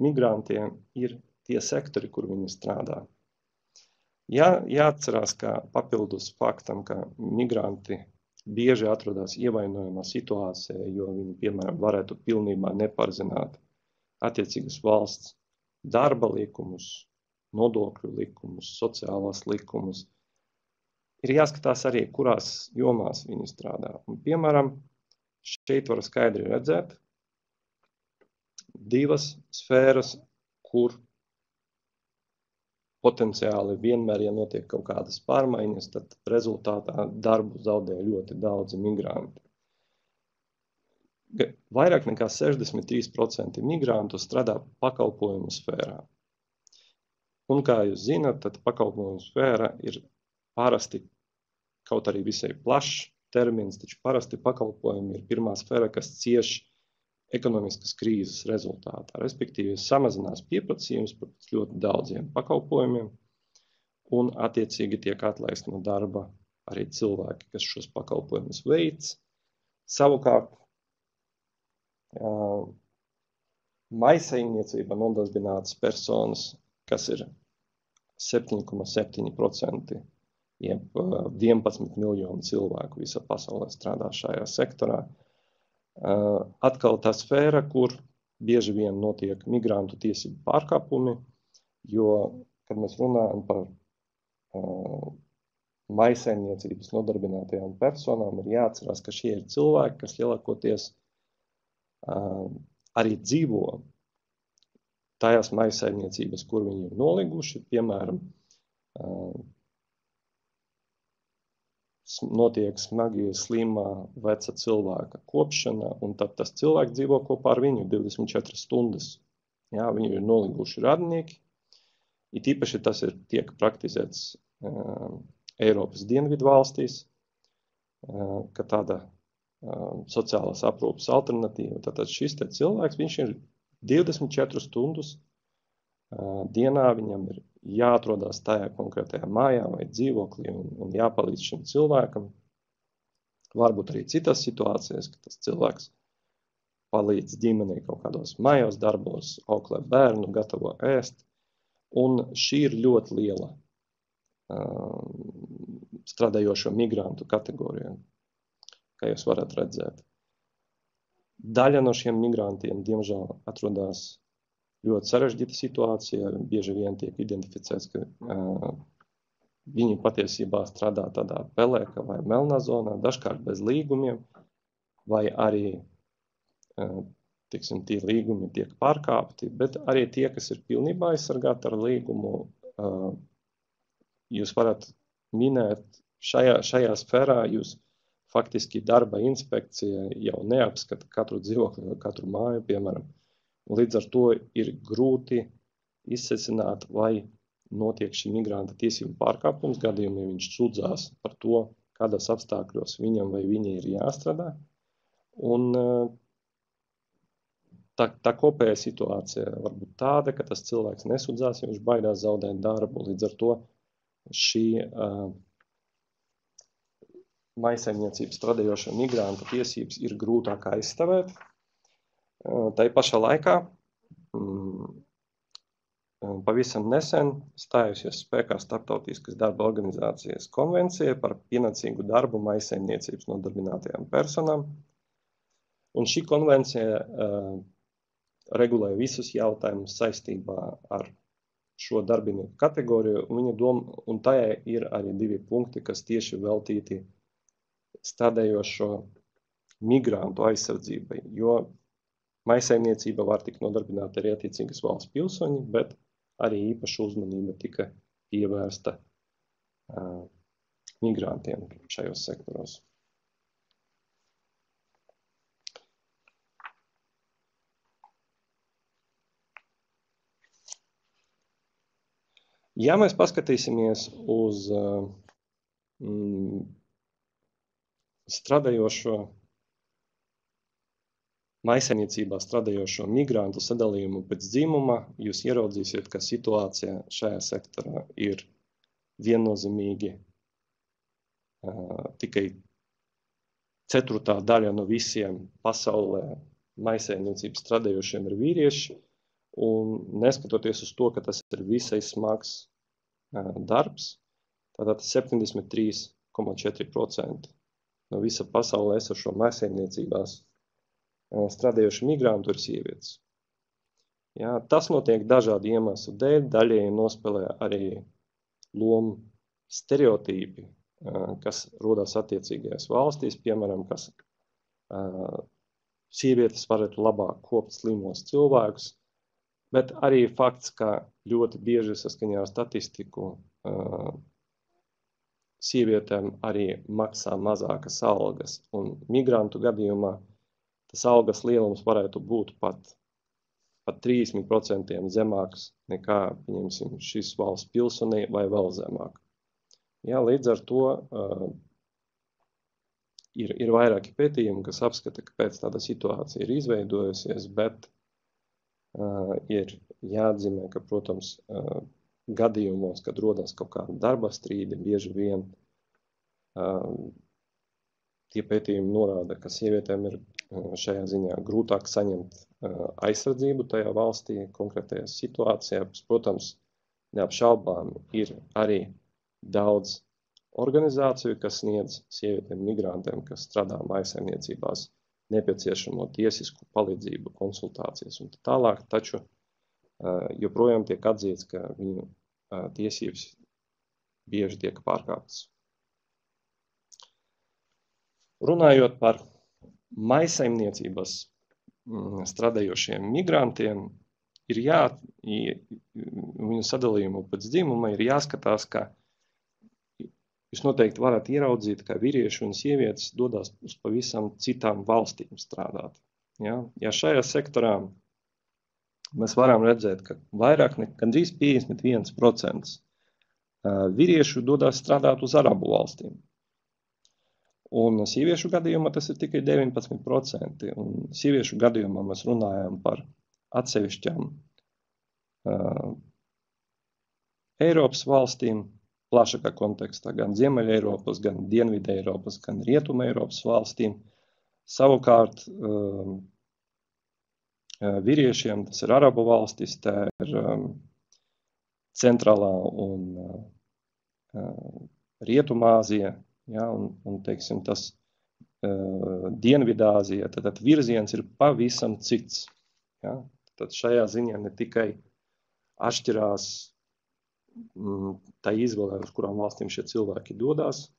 migrantiem, ir tie sektori, kur viņi strādā. Jāatcerās, ka papildus faktam, ka migranti bieži atrodas ievainojamā situācijā, jo viņi, piemēram, varētu pilnībā nepārzināt attiecīgas valsts darba likumus, nodokļu likumus, sociālās likumus. Ir jāskatās arī, kurās jomās viņi strādā. Un, piemēram, šeit var skaidri redzēt divas sfēras, kur potenciāli vienmēr, ja notiek kaut kādas pārmaiņas, tad rezultātā darbu zaudē ļoti daudzi migranti. Vairāk nekā 63% migrantu strādā pakalpojumu sfērā. Un, kā jūs zināt, tad pakalpojumu sfēra ir parasti, kaut arī visai plašs termins, taču parasti pakalpojumi ir pirmā sfēra, kas cieš ekonomiskas krīzes rezultātā. Respektīvi, samazinās pieprasījums par ļoti daudziem pakalpojumiem, un attiecīgi tiek atlaisti no darba arī cilvēki, kas šos pakalpojumus veic. Savukārt, maisaimniecība nodarbinātas personas, kas ir 7,7%, jeb 11 miljonu cilvēku visā pasaulē strādā šajā sektorā. Atkal tā sfēra, kur bieži vien notiek migrantu tiesību pārkāpumi, jo, kad mēs runājam par maisaimniecības nodarbinātajām personām, ir jāatcerās, ka šie ir cilvēki, kas lielākoties arī dzīvo tajās maisaimniecības, kur viņi ir noliguši, piemēram, notiek smagi slimā veca cilvēka kopšana, un tad tas cilvēks dzīvo kopā ar viņu 24 stundas. Jā, viņi ir noliguši radnieki. It īpaši tas tiek praktizēts Eiropas dienvidu valstīs, ka tāda sociālās aprūpes alternatīva. Tātad šis te cilvēks, viņš ir 24 stundas dienā, viņam ir jāatrodās tajā konkrētajā mājā vai dzīvoklī un jāpalīdz šim cilvēkam. Varbūt arī citās situācijās, ka tas cilvēks palīdz ģimenei kaut kādos mājās darbos, auklē bērnu, gatavo ēst. Un šī ir ļoti liela strādājošo migrantu kategorija, kā jūs varat redzēt. Daļa no šiem migrantiem, diemžēl, atrodas ļoti sarežģīta situācija. Bieži vien tiek identificēts, ka viņi patiesībā strādā tādā pelēka vai melnā zonā, dažkārt bez līgumiem, vai arī, tiksim, tie līgumi tiek pārkāpti, bet arī tie, kas ir pilnībā aizsargāti ar līgumu, jūs varat minēt šajā sfērā, jūs faktiski darba inspekcija jau neapskata katru dzīvokli vai katru māju, piemēram. Līdz ar to ir grūti izsecināt, vai notiek šī migranta tiesību pārkāpums gadījumā, ja viņš sūdzās par to, kādos apstākļos viņam vai viņai ir jāstrādā. Un tā kopējā situācija var būt tāda, ka tas cilvēks nesūdzās, ja viņš baidās zaudēt darbu. Līdz ar to šī mājsaimniecības strādājošo migrantu tiesības ir grūtāk aizstāvēt. Tai pašā laikā pavisam nesen stājusies spēkā Starptautiskas darba organizācijas konvencija par pienācīgu darbu mājsaimniecības nodarbinātajām personām. Un šī konvencija regulē visus jautājumus saistībā ar šo darbinieku kategoriju, un tajā ir arī 2 punkti, kas tieši veltīti strādājošo migrantu aizsardzībai, jo mājsaimniecība var tikt nodarbināta arī attiecīgas valsts pilsoņi, bet arī īpaša uzmanība tika pievērsta migrantiem šajos sektoros. Ja mēs paskatīsimies uz mājsaimniecībā strādājošo migrantu sadalījumu pēc dzimuma, jūs ieraudzīsiet, ka situācija šajā sektorā ir viennozīmīgi tikai 1/4 daļa no visiem pasaulē mājsaimniecības strādājošiem ir vīrieši, un neskatoties uz to, ka tas ir visai smags darbs, tātad 73,4% no visa pasaulē esošo mājsaimniecībās strādājoši migrantu ir sievietes. Jā, tas notiek dažādu iemeslu dēļ, daļēji nospēlē arī lomu stereotīpi, kas rodas attiecīgajās valstīs, piemēram, kas sievietes varētu labāk kopt slimos cilvēkus, bet arī fakts, ka ļoti bieži saskaņā ar statistiku sievietēm arī maksā mazākas algas, un migrantu gadījumā tas algas lielums varētu būt pat 30% zemāks nekā, pieņemsim, šis valsts pilsonī vai vēl zemāk. Jā, līdz ar to ir vairāki pētījumi, kas apskata, kāpēc tāda situācija ir izveidojusies, bet ir jāatzīmē, ka, protams, gadījumos, kad rodas kaut kāda darba strīdi, bieži vien tie pētījumi norāda, ka sievietēm ir šajā ziņā grūtāk saņemt aizsardzību tajā valstī, konkrētajās situācijās. Protams, neapšaubām ir arī daudz organizāciju, kas sniedz sievietēm migrantiem, kas strādā mājsaimniecībās, nepieciešamo tiesisku palīdzību, konsultācijas un tālāk, taču joprojām tiek atzīts, ka viņu tiesības bieži tiek pārkāptas. Runājot par mājsaimniecības strādājošiem migrantiem, ir viņu sadalījumu pēc dzimuma ir jāskatās, ka jūs noteikti varat ieraudzīt, ka vīrieši un sievietes dodas uz pavisam citām valstīm strādāt. Ja šajā sektorā mēs varam redzēt, ka vairāk gandrīz 51% vīriešu dodas strādāt uz Arabu valstīm. Un sieviešu gadījumā tas ir tikai 19%. Un sieviešu gadījumā mēs runājam par atsevišķām Eiropas valstīm, plašākā kontekstā, gan Ziemeļa Eiropas, gan Dienvidu Eiropas, gan Rietuma Eiropas valstīm. Savukārt vīriešiem tas ir Arabu valstis, tā ir Centrālā un Rietumāzija, ja, un teiksim, tas Dienvidāzija, tad virziens ir pavisam cits. Ja. Tad šajā ziņā ne tikai atšķirās tā izvēlē, uz kurām valstīm šie cilvēki dodās,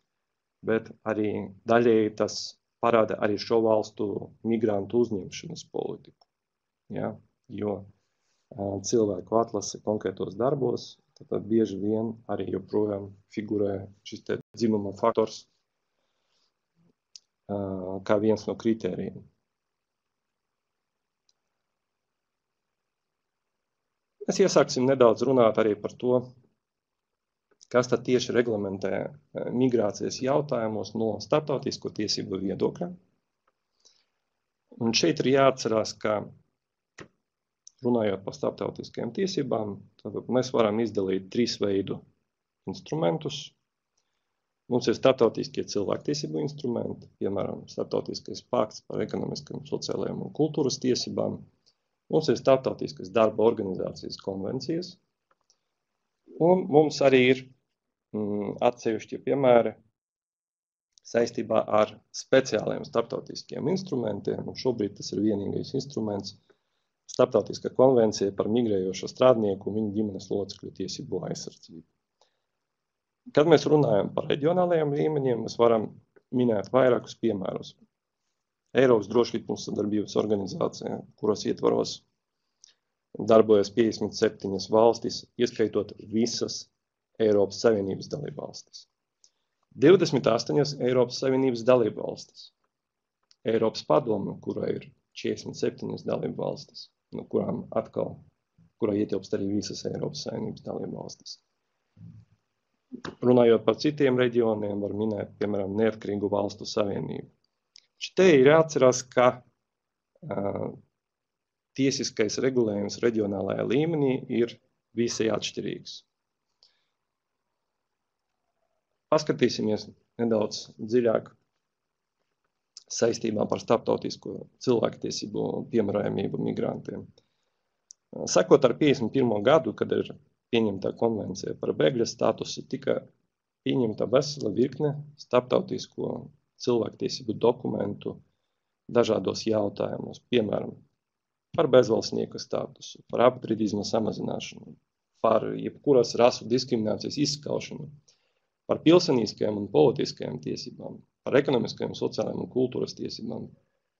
bet arī daļēji tas parāda arī šo valstu migrantu uzņemšanas politiku. Ja? Jo cilvēku atlase konkrētos darbos, tad bieži vien arī joprojām figurē šis te dzimuma faktors kā viens no kritērijiem. Mēs iesāksim nedaudz runāt arī par to, kas tad tieši reglamentē migrācijas jautājumos no starptautisko tiesību viedokļa. Un šeit ir jāatcerās, ka runājot par starptautiskajām tiesībām, tad mēs varam izdalīt 3 veidu instrumentus. Mums ir starptautiskie cilvēktiesību instrumenti, piemēram, starptautiskais pakts par ekonomiskajām, sociālajām un kultūras tiesībām. Mums ir starptautiskas darba organizācijas konvencijas. Un mums arī ir atsevišķi piemēri saistībā ar speciāliem starptautiskiem instrumentiem. Un šobrīd tas ir vienīgais instruments - starptautiskā konvencija par migrējošo strādnieku un viņa ģimenes locekļu tiesību aizsardzību. Kad mēs runājam par reģionālajiem līmeņiem, mēs varam minēt vairākus piemērus. Eiropas drošības sadarbības organizācija, kuras ietvaros darbojas 57 valstis, ieskaitot visas Eiropas Savienības dalībvalstis. 28 Eiropas Savienības dalībvalstis. Eiropas padome, kura ir 47 dalībvalstis, no kurām kurā ietilpst arī visas Eiropas Savienības dalībvalstis. Runājot par citiem reģioniem, var minēt, piemēram, Neatkarīgu valstu savienību. Te ir jāatcerās, ka tiesiskais regulējums reģionālajā līmenī ir visai atšķirīgs. Paskatīsimies nedaudz dziļāk saistībā par starptautisko cilvēktiesību piemērojamību migrantiem. Sakot ar 51. gadu, kad ir pieņemta konvencija par bēgļa statusu, tika pieņemta vesela virkne starptautisko cilvēktiesību dokumentu dažādos jautājumos, piemēram, par bezvalstnieka statusu, par apatridisma samazināšanu, par jebkuras rasu diskriminācijas izskaušanu, par pilsonīskajām un politiskajām tiesībām, par ekonomiskajām, sociālajām un kultūras tiesībām,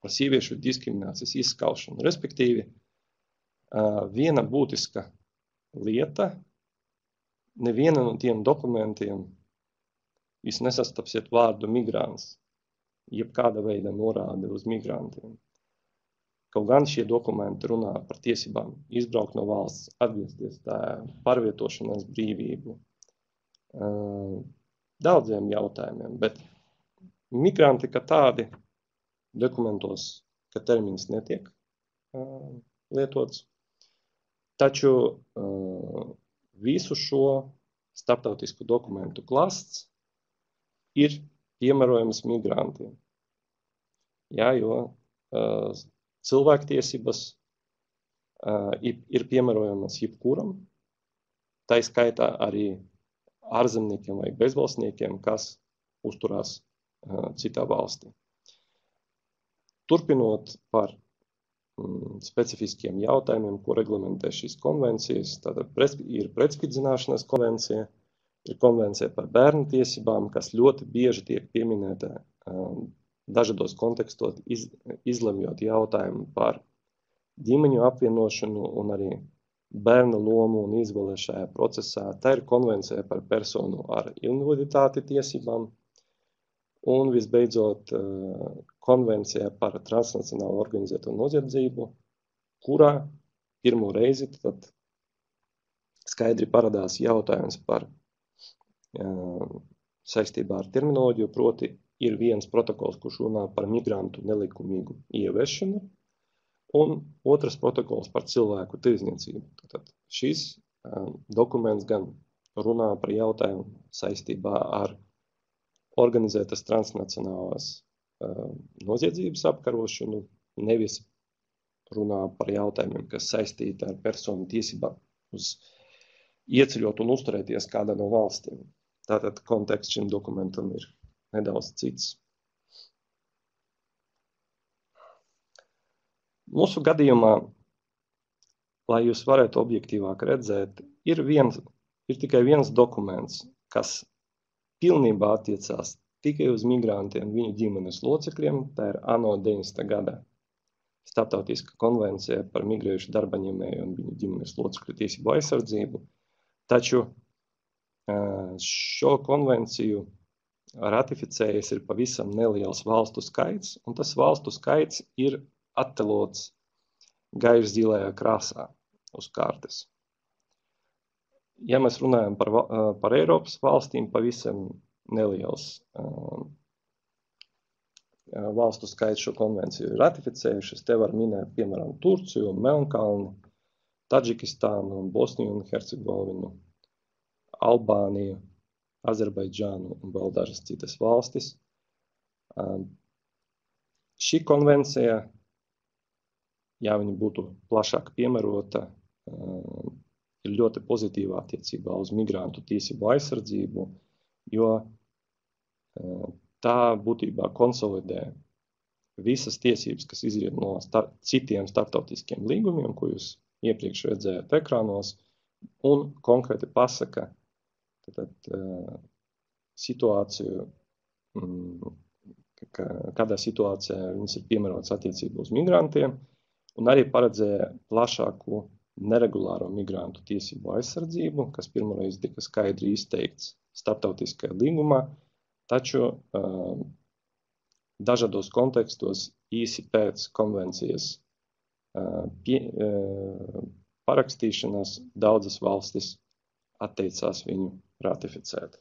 par sieviešu diskriminācijas izskaušanu. Respektīvi, viena būtiska lieta, neviena no tiem dokumentiem jūs nesastapsiet vārdu migrants, jebkāda veida norāde uz migrantiem. Kaut gan šie dokumenti runā par tiesībām izbraukt no valsts, atgriezties pārvietošanās brīvību, daudziem jautājumiem, bet migranti, ka tādi dokumentos, ka termins netiek lietots, taču visu šo starptautisku dokumentu klasts ir piemērojams migrantiem. Jā, jo cilvēktiesības ir piemērojamas jebkuram, tā skaitā arī ārzemniekiem vai bezvalstniekiem, kas uzturās citā valstī. Turpinot par specifiskiem jautājumiem, ko reglamentē šīs konvencijas, tātad ir pretspidzināšanas konvencija, ir konvencija par bērnu tiesībām, kas ļoti bieži tiek pieminēta dažādos kontekstos, izlemjot jautājumu par ģimeņu apvienošanu un arī bērnu lomu un izvēli šajā procesā. Tā ir konvencija par personu ar invaliditāti tiesībām. Un visbeidzot, konvencija par transnacionālu organizēto noziedzību, kurā pirmo reizi tad skaidri parādās jautājums par saistībā ar terminoloģiju, proti ir viens protokols, kurš runā par migrantu nelikumīgu ieviešanu, un otrs protokols par cilvēku tirdzniecību. Tad šis dokuments gan runā par jautājumu saistībā ar organizētas transnacionālās noziedzības apkarošanu, nevis runā par jautājumiem, kas saistīti ar personu tiesībām uz ieceļot un uzturēties kādā no valstīm. Tātad konteksts šim dokumentam ir nedaudz cits. Mūsu gadījumā, lai jūs varētu objektīvāk redzēt, ir viens ir tikai viens dokuments, kas pilnībā attiecās tikai uz migrantiem, viņu ģimenes locekļiem, tā ir ANO 90. gada Starptautiska konvencija par migrējušu darbaņēmēju un viņu ģimenes locekļu tiesību aizsardzību. Taču šo konvenciju ratificējies ir pavisam neliels valstu skaits, un tas valstu skaits ir attēlots gaiši zilajā krāsā uz kartes. Ja mēs runājam par Eiropas valstīm, pavisam neliels valstu skaits šo konvenciju ir ratificējušas. Te var minēt, piemēram, Turciju, Melnkalni, Tadžikistānu, Bosniju un Hercegovinu, Albāniju, Azerbaidžānu un vēl dažas citas valstis. Šī konvencija, ja viņa būtu plašāk piemērota, ir ļoti pozitīvā attiecībā uz migrantu tiesību aizsardzību, jo tā būtībā konsolidē visas tiesības, kas izriet no citiem starptautiskiem līgumiem, ko jūs iepriekš redzējāt ekrānos, un konkrēti pasaka situāciju, kādā situācijā viņas ir piemērotas attiecībā uz migrantiem, un arī paredzēja plašāku neregulāro migrantu tiesību aizsardzību, kas pirmoreiz tika skaidri izteikts starptautiskajā līgumā, taču dažādos kontekstos īsi pēc konvencijas parakstīšanas daudzas valstis atteicās viņu ratificēt.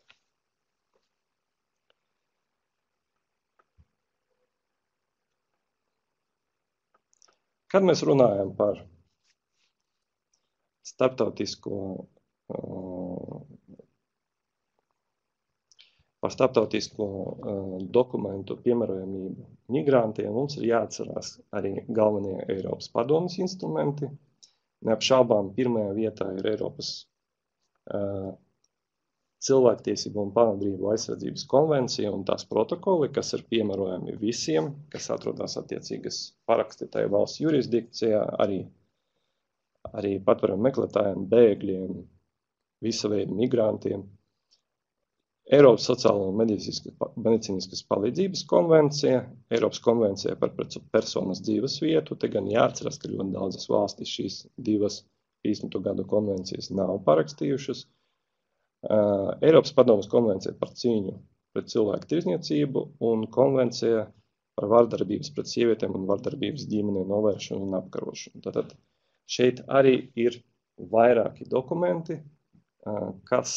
Kad mēs runājam par starptautisko dokumentu piemērojamību migrantiem, mums ir jāatcerās arī galvenie Eiropas padomes instrumenti. Neapšaubām pirmajā vietā ir Eiropas cilvēktiesību un pamatbrīvu aizsardzības konvencija un tās protokoli, kas ir piemērojami visiem, kas atrodas attiecīgas parakstītāju valsts jurisdikcijā, arī patvērumu meklētājiem, bēgļiem, visa veida migrantiem. Eiropas sociālo un medicīniskas palīdzības konvencija, Eiropas konvencija par personas dzīves vietu, te gan jāatceras, ka ļoti daudzas valstis šīs divas 50. gadu konvencijas nav parakstījušas. Eiropas padomes konvencija par cīņu pret cilvēku tirdzniecību un konvencija par vardarbības pret sievietēm un vardarbības ģimenē novēršanu un apkarošanu. Tātad šeit arī ir vairāki dokumenti, kas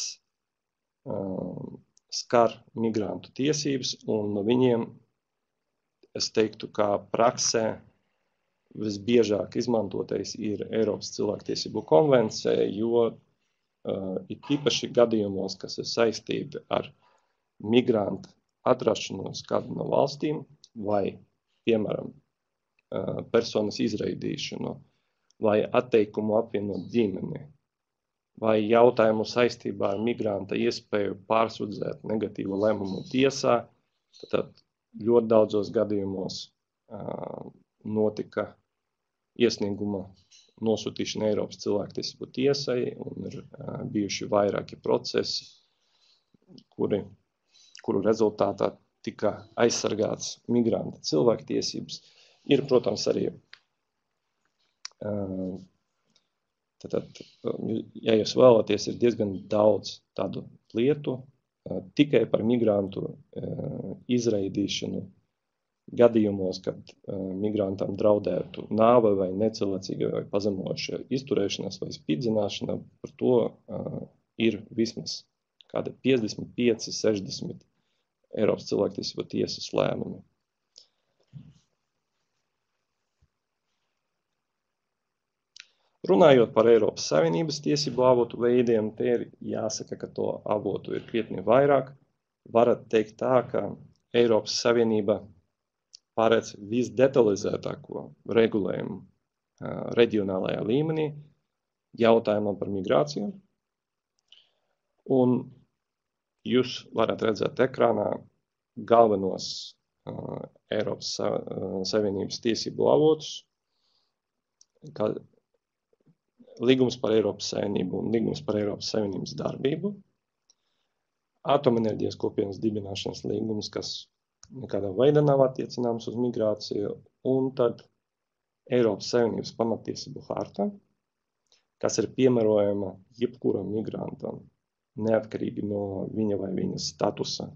skar migrantu tiesības, un no viņiem, es teiktu, kā praksē visbiežāk izmantotais ir Eiropas cilvēktiesību konvencija, jo it īpaši gadījumos, kas ir saistīti ar migrantu atrašanos kādu no valstīm, vai, piemēram, personas izraidīšanu, vai atteikumu apvienot ģimeni, vai jautājumu saistībā ar migranta iespēju pārsūdzēt negatīvu lēmumu tiesā, tad ļoti daudzos gadījumos notika iesnieguma nosūtīšana Eiropas cilvēktiesību tiesai, un ir bijuši vairāki procesi, kuru rezultātā tika aizsargāts migranta cilvēktiesības. Ir, protams, arī ja jūs vēlaties, ir diezgan daudz tādu lietu tikai par migrantu izraidīšanu gadījumos, kad migrantam draudētu nāve vai necilvēcīga vai pazemojoša izturēšanās vai spīdzināšana, par to ir vismaz kādi 55, 60 Eiropas cilvēktiesību tiesas lēmumi. Runājot par Eiropas Savienības tiesību avotu veidiem, te ir jāsaka, ka to avotu ir krietni vairāk. Varat teikt tā, ka Eiropas Savienība paredz visdetalizētāko regulējumu reģionālajā līmenī jautājumam par migrāciju. Un jūs varat redzēt ekrānā galvenos Eiropas Savienības tiesību avotus, līgums par Eiropas Savienību un līgums par Eiropas Savienības darbību, atomenerģijas kopienas dibināšanas līgums, kas nekādā veidā nav attiecināms uz migrāciju, un tad Eiropas Savienības pamatiesību harta, kas ir piemērojama jebkuram migrantam, neatkarīgi no viņa vai viņas statusa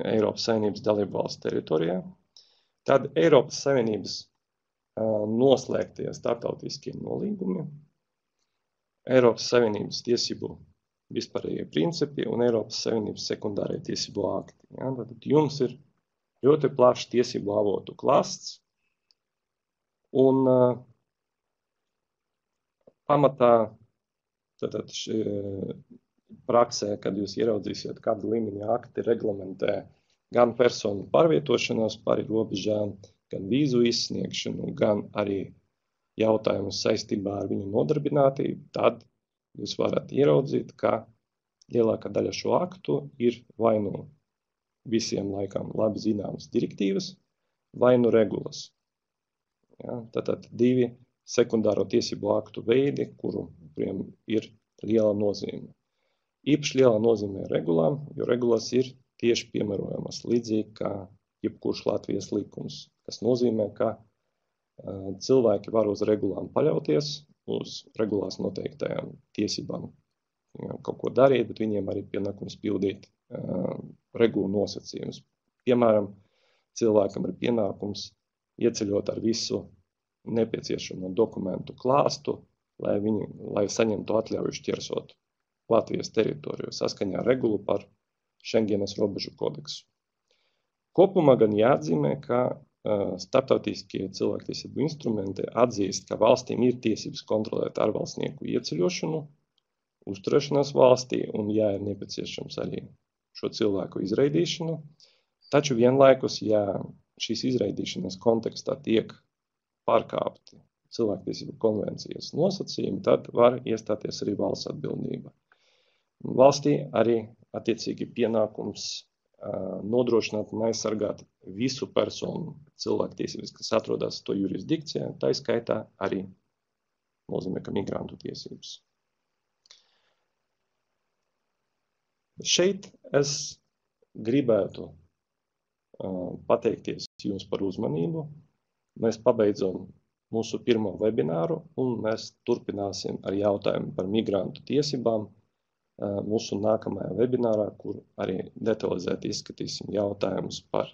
Eiropas Savienības dalību valsts teritorijā. Tad Eiropas Savienības noslēgtie starptautiskie nolīgumi, Eiropas Savienības tiesību vispārējie principi un Eiropas Savienības sekundārie tiesību akti. Ja? Tad jums ir ļoti plašs tiesību avotu klāsts, un pamatā tātad praksē, kad jūs ieraudzīsiet, kādu līmeņa akti reglamentē gan personu pārvietošanos pāri robežām, gan vīzu izsniegšanu, gan arī jautājumus saistībā ar viņu nodarbinātību, tad jūs varat ieraudzīt, ka lielākā daļa šo aktu ir vai nu visiem laikam labi zināmas direktīvas, vai nu regulas. Ja, tātad divi sekundāro tiesību aktu veidi, kuriem ir liela nozīme. Īpaši liela nozīme ir regulām, jo regulas ir tieši piemērojamas līdzīgi kā jebkurš Latvijas likums, kas nozīmē, ka cilvēki var uz regulām paļauties, uz regulās noteiktajām tiesībām kaut ko darīt, bet viņiem arī pienākums pildīt regulu nosacījumus. Piemēram, cilvēkam ir pienākums ieceļot ar visu nepieciešamo dokumentu klāstu, lai saņemtu atļauju šķērsot Latvijas teritoriju saskaņā ar regulu par Šengenas robežu kodeksu. Kopumā gan jāatzīmē, ka starptautiskie cilvēktiesību instrumenti atzīst, ka valstīm ir tiesības kontrolēt ārvalstnieku ieceļošanu, uzturēšanās valstī un, ja ir nepieciešams, arī šo cilvēku izraidīšanu. Taču vienlaikus, ja šīs izraidīšanas kontekstā tiek pārkāpti cilvēktiesību konvencijas nosacījumi, tad var iestāties arī valsts atbildība. Valstī arī attiecīgi pienākums nodrošināt un aizsargāt visu personu cilvēktiesības, kas atrodas to jurisdikcijā, tā skaitā arī nozīmē, ka migrantu tiesības. Šeit es gribētu pateikties jums par uzmanību. Mēs pabeidzam mūsu pirmo webināru un mēs turpināsim ar jautājumu par migrantu tiesībām mūsu nākamajā webinārā, kur arī detalizēti izskatīsim jautājumus par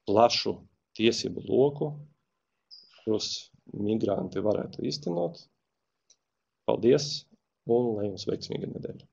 plašu tiesību loku, kurus migranti varētu īstenot. Paldies un lai jums veiksmīga nedēļa!